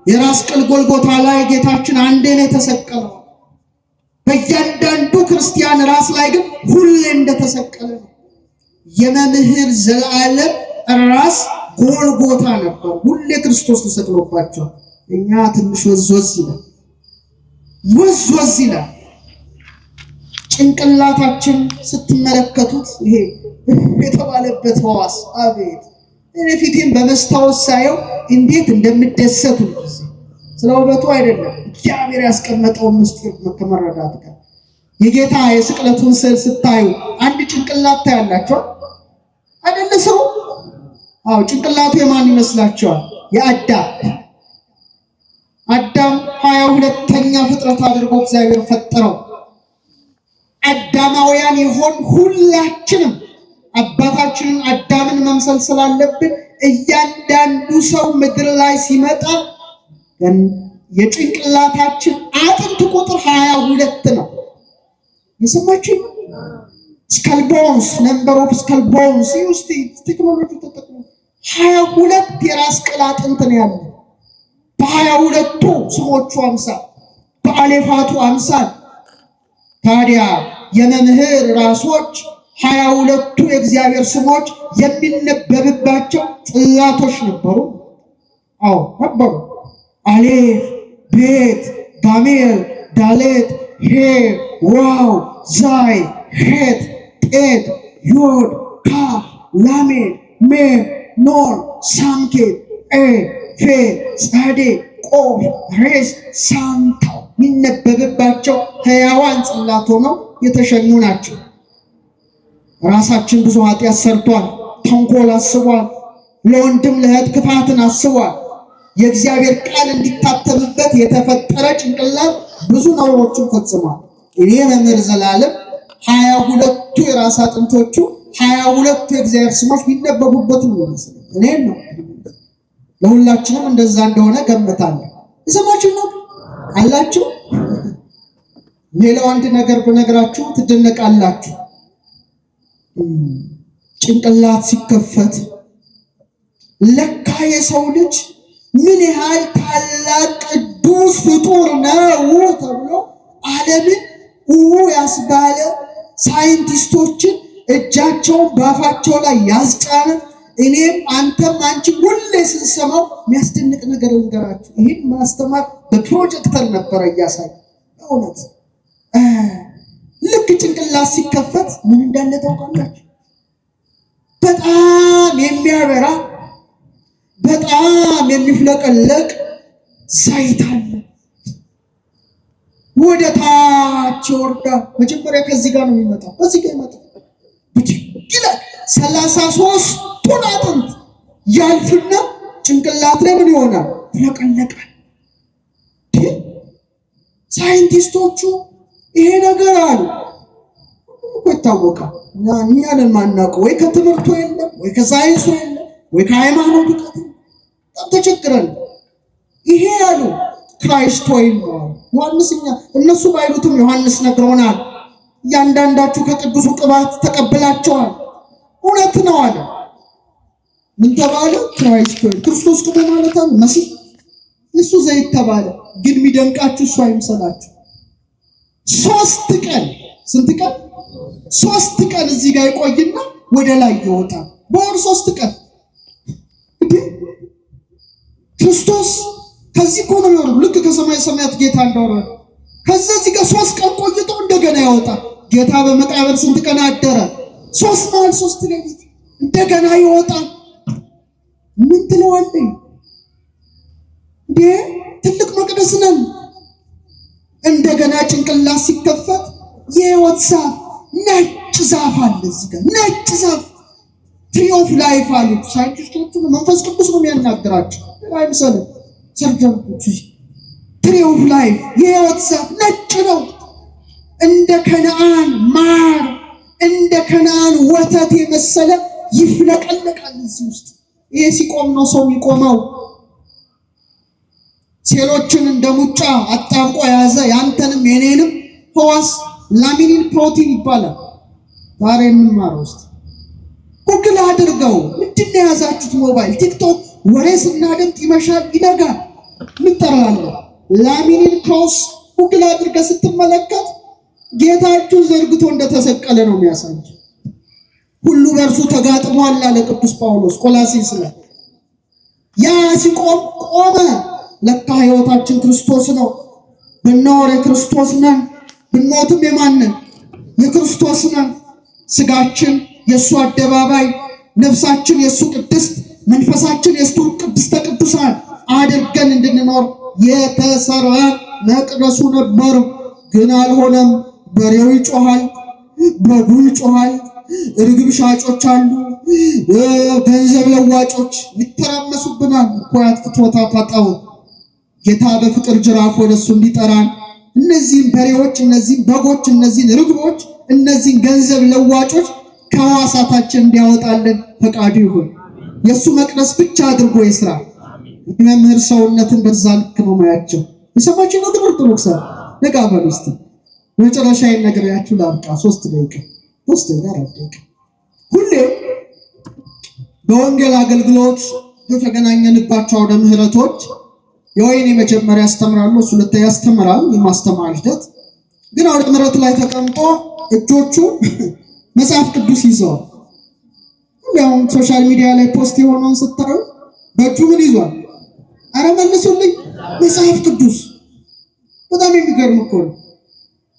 የራስ ቅል ጎልጎታ ላይ ጌታችን አንዴ ነው የተሰቀለው። በእያንዳንዱ ክርስቲያን ራስ ላይ ግን ሁሌ እንደተሰቀለ ነው። የመምህር ዘላለም ራስ ጎልጎታ ነበር። ሁሌ ክርስቶስ ተሰቅሎባቸው። እኛ ትንሽ ወዝወዝ ይላል። ጭንቅላታችን ስትመለከቱት ይሄ የተባለበት ሕዋስ አቤት! እኔ ፊቴን በመስታወት ሳየው እንዴት እንደምደሰቱ ስለ ውበቱ አይደለም፣ እግዚአብሔር ያስቀመጠውን ምስጢር ከመረዳት ጋር የጌታ የስቅለቱን ስዕል ስታዩ አንድ ጭንቅላት ታያላችሁ አይደለ? ሰው ጭንቅላቱ የማን ይመስላችኋል? አዳም 22ኛ ፍጥረት አድርጎ እግዚአብሔር ፈጠረው። አዳማውያን ይሆን ሁላችንም አባታችንን አዳምን መምሰል ስላለብን እያንዳንዱ ሰው ምድር ላይ ሲመጣ የጭንቅላታችን አጥንት ቁጥር 22 ነው። የሰማችሁ? ስካልቦንስ ነምበር ኦፍ ስካልቦንስ ዩስቲ ቴክኖሎጂ ተጠቅሞ 22 የራስ ቅል አጥንት ነው ያለው። በ22ቱ ስሞቹ አምሳል በአሌፋቱ አምሳል ታዲያ የመምህር ራሶች 22ቱ የእግዚአብሔር ስሞች የሚነበብባቸው ጽላቶች ነበሩ። ነበሩ። አሌፍ፣ ቤት፣ ጋሜል፣ ዳሌት፣ ሄ፣ ዋው፣ ዛይ፣ ሄት፣ ጤት፣ ዮድ፣ ካፍ፣ ላሜድ፣ ሜም፣ ኖን፣ ሳምኬት፣ ፌ፣ ጻዴ፣ ቆፍ፣ ሬስ፣ ሳንታው የሚነበብባቸው ሕያዋን ጽላት ሆነው የተሸኙ ናቸው። ራሳችን ብዙ ኃጢአት ሰርቷል፣ ተንኮል አስቧል፣ ለወንድም ለእህት ክፋትን አስቧል። የእግዚአብሔር ቃል እንዲታተምበት የተፈጠረ ጭንቅላት ብዙ ነውሮችን ፈጽሟል። እኔ መምህር ዘላለም 22ቱ የራስ አጥንቶቹ 22ቱ የእግዚአብሔር ስሞች ቢነበቡበት ነው የሚመስለው። እኔን ነው ለሁላችንም እንደዛ እንደሆነ ገምታለሁ። የሰማችሁ ነው አላችሁ። ሌላው አንድ ነገር በነገራችሁ ትደነቃላችሁ። ጭንቅላት ሲከፈት ለካ የሰው ልጅ ምን ያህል ታላቅ ቅዱስ ፍጡር ነው ተብሎ ዓለምን ያስባለ ሳይንቲስቶችን እጃቸውን በአፋቸው ላይ ያስጫነ እኔም አንተም አንቺም ሁሌ ስንሰማው የሚያስደንቅ ነገር ልንገራችሁ። ይህን ማስተማር በፕሮጀክተር ነበረ እያሳየ እውነት ልክ ጭንቅላት ሲከፈት ምን እንዳለ ታውቃላችሁ? በጣም የሚያበራ በጣም የሚፍለቀለቅ ዘይት አለ። ወደ ታች ወርዳ መጀመሪያ ከዚህ ጋር ነው የሚመጣው፣ በዚህ ጋር ይመጣል ይላል። 33ቱን አጥንት ያልፍና ጭንቅላት ላይ ምን ይሆናል? ይፍለቀለቃል። ሳይንቲስቶቹ ይሄ ነገር አሉ እኮ ይታወቃል። እኛንን ማናውቀው ወይ ከትምህርቱ የለም ወይ ከሳይንሱ የለም ወይ ከሃይማኖቱ በጣም ተቸግረን ይሄ ያሉ ክራይስት ኦይል ነው ዮሐንስ። እነሱ ባይሉትም ዮሐንስ ነግሮናል። እያንዳንዳችሁ ከቅዱሱ ቅባት ተቀብላችኋል፣ እውነት ነው አለ። ምን ተባለ? ክራይስት ኦይል፣ ክርስቶስ ቅባት ማለት ነው። መሲህ እሱ ዘይት ተባለ። ግን የሚደንቃችሁ እሱ አይምሰላችሁ። 3 ቀን ስንት ቀን? 3 ቀን እዚህ ጋር ይቆይና ወደ ላይ ይወጣል። በወር 3 ቀን ክርስቶስ ከዚህ እኮ ነው የሚወርደው። ልክ ከሰማይ ሰማያት ጌታ እንደወረደ ከዛ እዚህ ጋር 3 ቀን ቆይቶ እንደገና ይወጣል። ጌታ በመቃብር ስንት ቀን አደረ? 3 መዓል 3 ሌሊት እንደገና ይወጣል። ምን ትለዋለህ እንዴ? ትልቅ መቅደስ ነን። እንደገና ጭንቅላት ሲከፈት የሕይወት ዛፍ ነጭ ዛፍ አለ። እዚህ ጋር ነጭ ዛፍ ትሪ ኦፍ ላይፍ አሉ ሳይንቲስቶቹ። መንፈስ ቅዱስ ነው የሚያናግራቸው አይመስልም? ሰርጀንቶቹ ትሪ ኦፍ ላይፍ የሕይወት ዛፍ ነጭ ነው። እንደ ከነዓን ማር እንደ ከነዓን ወተት የመሰለ ይፍለቀለቃል እዚህ ውስጥ። ይሄ ሲቆም ነው ሰው የሚቆመው። ሴሎችን እንደ ሙጫ አጣብቆ የያዘ ያንተንም የኔንም ሕዋስ ላሚኒን ፕሮቲን ይባላል። ዛሬ እንማረው ውስጥ ጉግል አድርገው። ምንድን ነው የያዛችሁት? ሞባይል ቲክቶክ ወሬ ስናደምጥ ይመሻል ይነጋል። ምን ተራለ? ላሚኒን ክሮስ ጉግል አድርገህ ስትመለከት ጌታችሁ ዘርግቶ እንደተሰቀለ ነው የሚያሳይ። ሁሉ በእርሱ ተጋጥሟል አለ ቅዱስ ጳውሎስ ቆላስይስ ላይ። ያ ሲቆም ቆመ። ለካ ሕይወታችን ክርስቶስ ነው። ብንኖር የክርስቶስ ነን፣ ብንሞትም የማንን? የክርስቶስ ነን። ስጋችን የእሱ አደባባይ፣ ነፍሳችን የእሱ ቅድስት፣ መንፈሳችን የእሱ ቅድስተ ቅዱሳን አድርገን እንድንኖር የተሰራ መቅደሱ ነበር። ግን አልሆነም። በሬው ይጮሃል፣ በጉ ይጮሃል፣ ርግብ ሻጮች አሉ፣ ገንዘብ ለዋጮች ይተራመሱብናል። ኮያት ፍቶታ ታጣው ጌታ በፍቅር ጅራፍ ወደሱ እንዲጠራን እነዚህን በሬዎች፣ እነዚህን በጎች፣ እነዚህን ርግቦች፣ እነዚህን ገንዘብ ለዋጮች ከሐዋሳታችን እንዲያወጣልን ፈቃዱ ይሁን። የሱ መቅደስ ብቻ አድርጎ ይስራ። መምህር ሰውነትን በዛ ልክ ነው ማያቸው። የሰማችሁ ነው ትምህርት ነው ሰር ነጋበል ውስጥ መጨረሻ ይነግራችሁ ላምጣ 3 ደቂቃ 4 ደቂቃ። ሁሌ በወንጌል አገልግሎት የተገናኘንባቸው ወደ ምህረቶች የወይኔ መጀመሪያ ያስተምራሉ፣ እሱ ሁለተኛ ያስተምራል። የማስተማር ሂደት ግን ወደ ምህረት ላይ ተቀምጦ እጆቹ መጽሐፍ ቅዱስ ይዘዋል። ሁሌም ሶሻል ሚዲያ ላይ ፖስት የሆነውን ስታዩ በእጁ ምን ይዟል? አረ መልሱልኝ፣ መጽሐፍ ቅዱስ። በጣም የሚገርም እኮ ነው።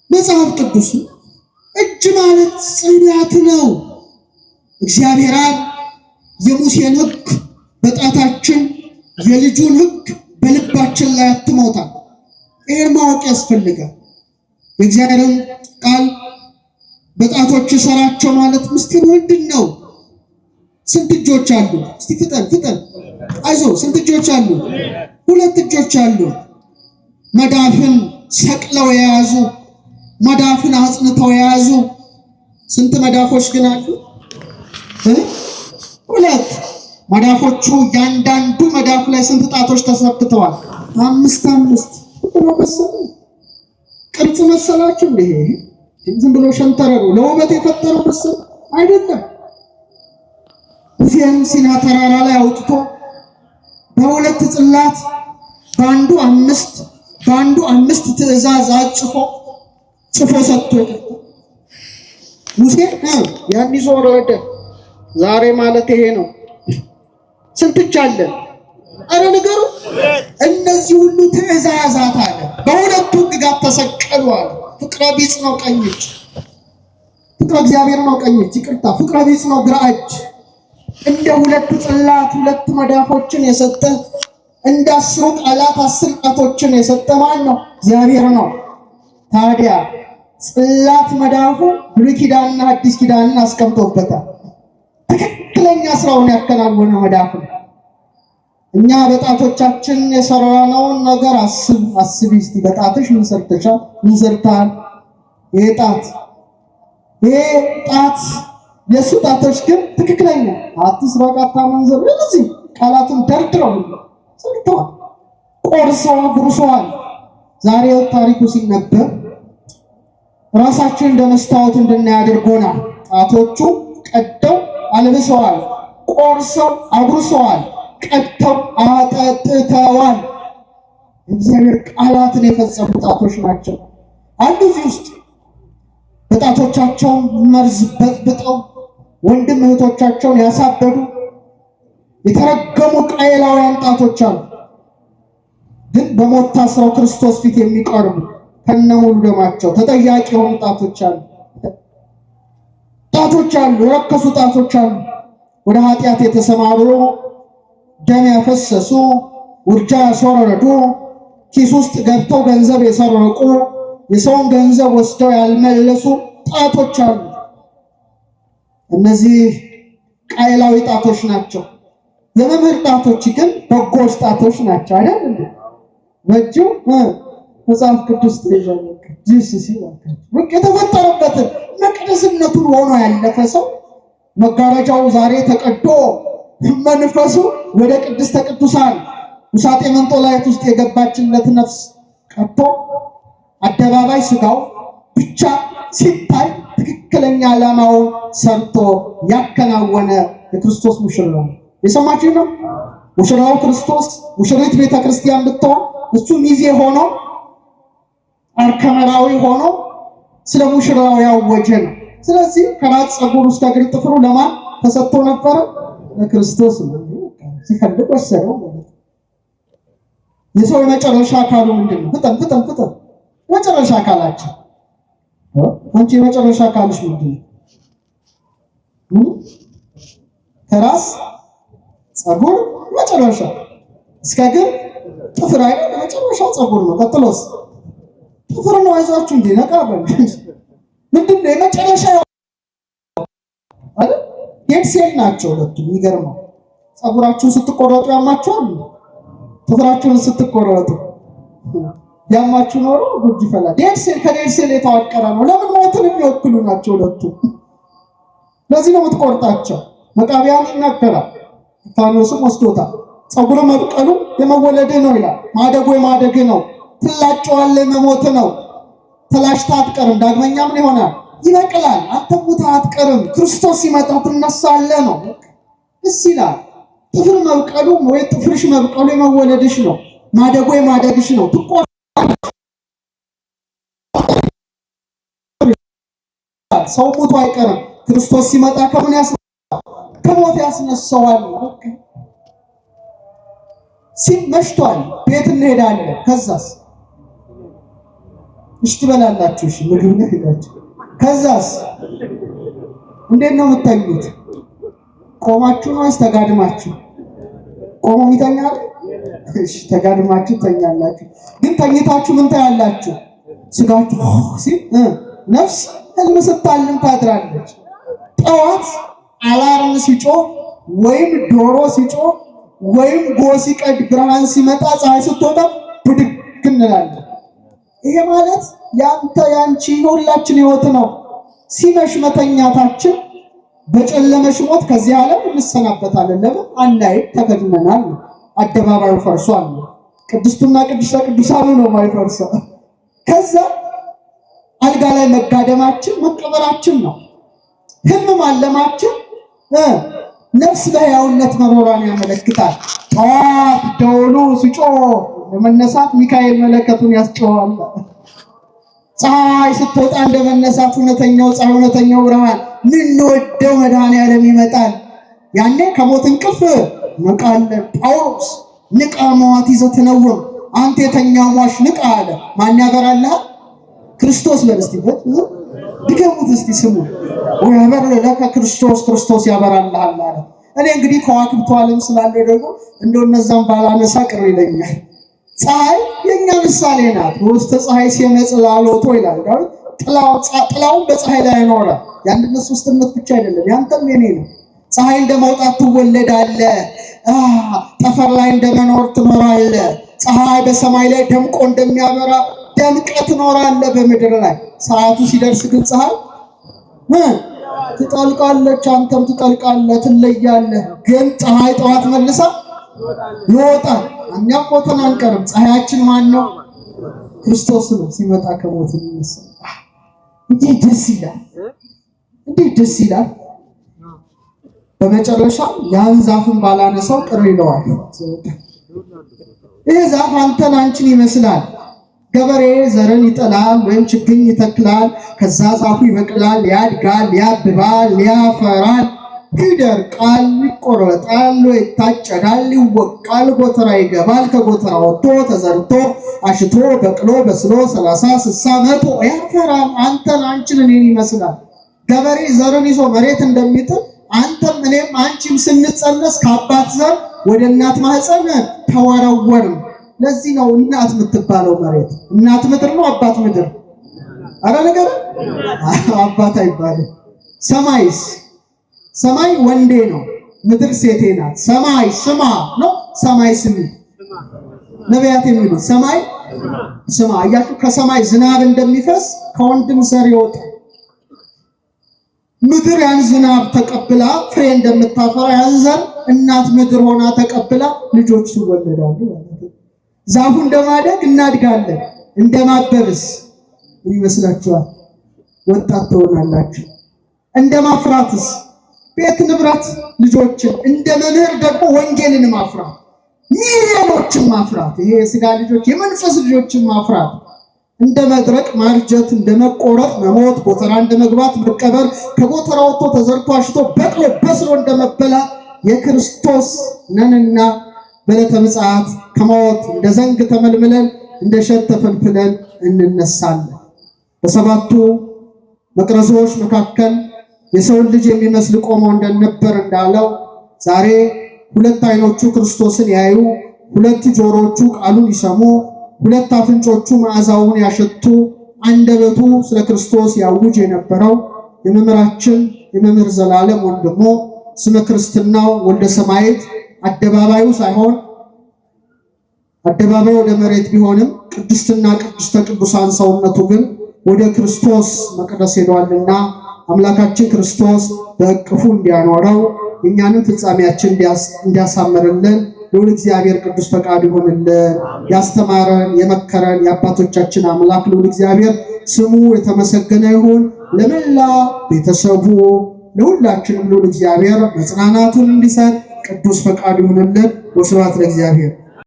መጽሐፍ ቅዱስ እጅ ማለት ጽላት ነው። እግዚአብሔር አብ የሙሴን ሕግ በጣታችን የልጁን ሕግ በልባችን ላይ አትሞታል። ይሄን ማወቅ ያስፈልጋል። የእግዚአብሔርን ቃል በጣቶች ሰራቸው ማለት ምስጢሩ ምንድነው? ስንት እጆች አሉ? እስቲ ፍጠን አይዞ። ስንት እጆች አሉ? ሁለት እጆች አሉ። መዳፍን ሰቅለው የያዙ መዳፍን አጽንተው የያዙ ስንት መዳፎች ግን አሉ? ሁለት መዳፎቹ ያንዳንዱ መዳፍ ላይ ስንት ጣቶች ተሰክተዋል? አምስት ቅርጽ መሰላችሁ? ይሄ ዝም ብሎ ሸንተረሩ ለውበት የፈጠረው መሰል አይደለም። ሙሴን ሲና ተራራ ላይ አውጥቶ በሁለት ጽላት በአንዱ አምስት ትእዛዝ ጽፎ ሰጥቶ ሙሴ ያን ይዞ ወረደ። ዛሬ ማለት ይሄ ነው። ስንት እጅ አለ? አረ ንገሩ። እነዚህ ሁሉ ትእዛዛት አለ በሁለቱ ሕግጋት ተሰቀሉ አለ። ፍቅረ ቢጽ ነው ቀኝ እጅ፣ ፍቅረ እግዚአብሔር ነው ቀኝ እጅ፣ ይቅርታ ፍቅረ ቢጽ ነው ግራ እጅ። እንደ ሁለት ጽላት ሁለት መዳፎችን የሰጠ እንደ 10 ቃላት 10 ጣቶችን የሰጠ ማን ነው? እግዚአብሔር ነው። ታዲያ ጽላት መዳፉ ብሉይ ኪዳንና አዲስ ኪዳንን አስቀምጦበታል። ትክክለኛ ስራውን ያከናወነ መዳፍ ነው። እኛ በጣቶቻችን የሰራነውን ነገር አስቢ እስቲ። በጣትሽ ምን ሰርተሻል? ምን ሰርተሃል? ይሄ ጣት የሱ ጣቶች ግን ትክክለኛ አትስረቅ፣ አታመንዝር፣ እነዚህ ቃላቱን ደርድረው ሰርተዋል፣ ቆርሰዋል፣ ጉርሰዋል። ዛሬ ታሪኩ ሲነበብ ራሳችን እንደ መስታወት እንድናይ አድርጎናል። ጣቶቹ ቀደው አልብሰዋል፣ ቆርሰው አጉርሰዋል፣ ቀጥተው አጠጥተዋል። እግዚአብሔር ቃላትን የፈጸሙ ጣቶች ናቸው። አንዱ እዚህ ውስጥ በጣቶቻቸው መርዝ በጥብጠው ወንድም እህቶቻቸውን ያሳበዱ የተረገሙ ቃየላውያን ጣቶች አሉ። ግን በሞት ታስረው ክርስቶስ ፊት የሚቀርቡ ከነሙሉ ደማቸው ተጠያቂ የሆኑ ጣቶች አሉ። የረከሱ ጣቶች አሉ። ወደ ኃጢአት የተሰማሩ ደም ያፈሰሱ፣ ውርጃ ያስወረዱ፣ ኪስ ውስጥ ገብተው ገንዘብ የሰረቁ፣ የሰውን ገንዘብ ወስደው ያልመለሱ ጣቶች አሉ። እነዚህ ቃየላዊ ጣቶች ናቸው። የመምህር ጣቶች ግን በጎች ጣቶች ናቸው አይደል እንዴ? በእጁ መጽሐፍ ቅዱስ የተፈጠረበትን መቅደስነቱን ሆኖ ያለፈ ሰው መጋረጃው ዛሬ ተቀዶ መንፈሱ ወደ ቅድስተ ቅዱሳን ውሳጤ መንጦላይት ውስጥ የገባችለት ነፍስ ቀጥቶ አደባባይ ስጋው ብቻ ሲታይ ትክክለኛ ዓላማውን ሰርቶ ያከናወነ የክርስቶስ ሙሽራ ነው። የሰማችሁ ነው። ሙሽራው ክርስቶስ፣ ሙሽሪት ቤተ ክርስቲያን ብትሆን እሱ ሚዜ ሆኖ አርከመራዊ ሆኖ ስለ ሙሽራው ያወጀ ነው። ስለዚህ ከራስ ፀጉር እስከ እግር ጥፍሩ ለማን ተሰጥቶ ነበረ? ለክርስቶስ ነው። ሲፈልግ ወሰደው ማለት ነው። የሰው የመጨረሻ አካሉ ምንድነው? ፍጠን መጨረሻ አካላችን አንቺ የመጨረሻ አካልሽ ምንድነው? ከራስ ፀጉር መጨረሻ እስከ እግር ጥፍር አይደል? መጨረሻው ፀጉር ነው። ቀጥሎስ ጥፍር ነው። አይዟችሁ እንዴ ነቃበል ምንድነው የመጨረሻው አይደል? ሴል ናቸው ሁለቱም። የሚገርመው ፀጉራችሁን ስትቆረጡ ያማችኋል። ጥፍራችሁን ስትቆረጡ ያማችሁ ኖሮ ጉድ ይፈላል። ሴል ከሴል የተዋቀረ ነው። ለምን ሞትን የሚወክሉ ናቸው ሁለቱም። ለዚህ ነው የምትቆርጣቸው። መቃብያን ይናገራል። ታኖስም ወስዶታል። ፀጉር መብቀሉ የመወለድ ነው ይላል። ማደጉ የማደግ ነው። ትላጨዋለህ የመሞት ነው። ተላሽታ አትቀርም። ዳግመኛ ምን ይሆናል? ይበቅላል። አንተ ሙተህ አትቀርም። ክርስቶስ ሲመጣ ትነሳለህ ነው። እስ ይላል። ጥፍር መብቀሉ ወይ ጥፍርሽ መብቀሉ የመወለድሽ ነው። ማደጉ የማደግሽ ነው። ሰው ሙቶ አይቀርም። ክርስቶስ ሲመጣ ከምን ያስነሳዋል? ከሞት ያስነሳዋል። ሲመሽቷል። ቤት እንሄዳለን። ከዛስ እሺ ትበላላችሁ። እሺ ምግብ ነው ሄዳችሁ። ከዛስ እንዴት ነው የምትተኙት? ቆማችሁ ነው ወይስ ተጋድማችሁ? ቆሞ ይተኛል። እሺ ተጋድማችሁ ተኛላችሁ። ግን ተኝታችሁ ምን ታያላችሁ? ስጋችሁ ሲል ነፍስ ህልም ስታልም ታድራለች። ጠዋት አላርም ሲጮህ ወይም ዶሮ ሲጮህ ወይም ጎህ ሲቀድ ብርሃን ሲመጣ ፀሐይ ስትወጣ ብድግ እንላለን። ይሄ ማለት ያንተ ያንቺ የሁላችን ህይወት ነው። ሲመሽ መተኛታችን፣ በጨለመሽ ሞት ከዚህ ዓለም እንሰናበታለን። ለምን አናይ? ተከድነናል። አደባባዩ ፈርሷል። ቅድስቱና ቅድስተ ቅዱሳኑ ነው የማይፈርሰው። ከዛ አልጋ ላይ መጋደማችን መቀበራችን ነው። ህልም ማለማችን ነፍስ በሕያውነት መኖሯን ያመለክታል። ጠዋት ደወሉ ሲጮህ ለመነሳት ሚካኤል መለከቱን ያስጮሃል። ፀሐይ ስትወጣ እንደመነሳት እውነተኛው ፀሐይ እውነተኛው ብርሃን ምንወደው መድኃኔዓለም ይመጣል። ያኔ ከሞት እንቅልፍ ነቃለን። ጳውሎስ ንቃ መዋዕት ትነውም፣ አንተ የተኛው ሟች ንቃ አለ። ማን ያበራልሃል? ክርስቶስ በለስቲበት ድገሙት እስቲ ስሙ። ወያበር ለከ ክርስቶስ፣ ክርስቶስ ያበራልሃል አለ። እኔ እንግዲህ ከዋክብቱ ዓለም ስላለ ደግሞ እንደው እነዛም ባላነሳ ቅር ይለኛል። ፀሐይ የኛ ምሳሌ ናት። ውስጥ ፀሐይ ሲመጽላሎቶ ይላል ዳዊት። ጥላውን በፀሐይ ላይ ኖረ። የአንድነት ሶስትነት ብቻ አይደለም፣ ያንተም የኔ ነው። ፀሐይ እንደመውጣት ትወለዳለህ። ጠፈር ላይ እንደመኖር ትኖራለህ። ፀሐይ በሰማይ ላይ ደምቆ እንደሚያበራ ደምቀህ ትኖራለህ በምድር ላይ። ሰዓቱ ሲደርስ ግን ፀሐይ ትጠልቃለች፣ አንተም ትጠልቃለህ፣ ትለያለህ። ግን ፀሐይ ጠዋት መልሳ ይወጣል። እኛም ሞተን አንቀርም። ፀሐያችን ማን ነው? ክርስቶስ ነው። ሲመጣ ከሞት ይነሳ። እንዴት ደስ ይላል! እንዴት ደስ ይላል! በመጨረሻ ያን ዛፍን ባላነሳው ቅር ይለዋል። ይህ ዛፍ አንተን አንቺን ይመስላል። ገበሬ ዘርን ይጥላል ወይም ችግኝ ይተክላል። ከዛ ዛፉ ይበቅላል፣ ያድጋል፣ ያብባል፣ ያፈራል፣ ይደርቃል፣ ይቆረጣል፣ ይታጨዳል፣ ይወቃል፣ ጎተራ ይገባል። ከጎተራ ወጥቶ ተዘርቶ አሽቶ በቅሎ በስሎ 30 60 100 ያፈራል። አንተን አንቺን እኔን ይመስላል። ገበሬ ዘርን ይዞ መሬት እንደሚጥል አንተም እኔም አንቺም ስንጸነስ ከአባት ዘር ወደ እናት ማህፀን ተወረወርን። ለዚህ ነው እናት የምትባለው መሬት። እናት ምድር ነው አባት ምድር? አረ ነገር አባት አይባልም። ሰማይስ? ሰማይ ወንዴ ነው፣ ምድር ሴቴ ናት። ሰማይ ስማ ነው፣ ሰማይ ስሚ። ነቢያት የሚሉት ሰማይ ስማ። አያችሁ፣ ከሰማይ ዝናብ እንደሚፈስ ከወንድም ዘር ይወጣል። ምድር ያን ዝናብ ተቀብላ ፍሬ እንደምታፈራ ያን ዘር እናት ምድር ሆና ተቀብላ ልጆች ይወለዳሉ። ዛፉ እንደማደግ እናድጋለን። እንደማበብስ ምን ይመስላችኋል? ወጣት ትሆናላችሁ። እንደማፍራትስ ቤት ንብረት ልጆችን፣ እንደ መምህር ደግሞ ወንጌልን ማፍራት፣ ሚሊዮኖችን ማፍራት፣ ይሄ የሥጋ ልጆች የመንፈስ ልጆችን ማፍራት። እንደ መድረቅ ማርጀት፣ እንደ መቆረጥ መሞት፣ ጎተራ እንደመግባት መቀበር፣ ከጎተራ ወጥቶ ተዘርቶ አሽቶ በቅሎ በስሎ እንደመበላት የክርስቶስ ነንና በዕለተ ምጽአት ከሞት እንደ ዘንግ ተመልምለን እንደ እሸት ተፈልፍለን እንነሳለን። በሰባቱ መቅረዞች መካከል የሰውን ልጅ የሚመስል ቆሞ እንደነበር እንዳለው ዛሬ ሁለት ዓይኖቹ ክርስቶስን ያዩ፣ ሁለት ጆሮቹ ቃሉን ይሰሙ፣ ሁለት አፍንጮቹ መዓዛውን ያሸቱ፣ አንደበቱ ስለ ክርስቶስ ያውጅ የነበረው የመምህራችን የመምህር ዘላለም ወንድሞ ስመ ክርስትናው ወልደ ሰማዕት አደባባዩ ሳይሆን አደባባዩ ወደ መሬት ቢሆንም ቅድስትና ቅድስተ ቅዱሳን ሰውነቱ ግን ወደ ክርስቶስ መቅደስ ሄዷልና አምላካችን ክርስቶስ በእቅፉ እንዲያኖረው እኛንም ፍጻሜያችን እንዲያሳምርልን ልዑል እግዚአብሔር ቅዱስ ፈቃዱ ይሁንልን። ያስተማረን የመከረን የአባቶቻችን አምላክ ልዑል እግዚአብሔር ስሙ የተመሰገነ ይሁን። ለመላ ቤተሰቡ ለሁላችንም ልዑል እግዚአብሔር መጽናናቱን እንዲሰጥ ቅዱስ ፈቃዱ ይሁንልን። ወስብሐት ለእግዚአብሔር።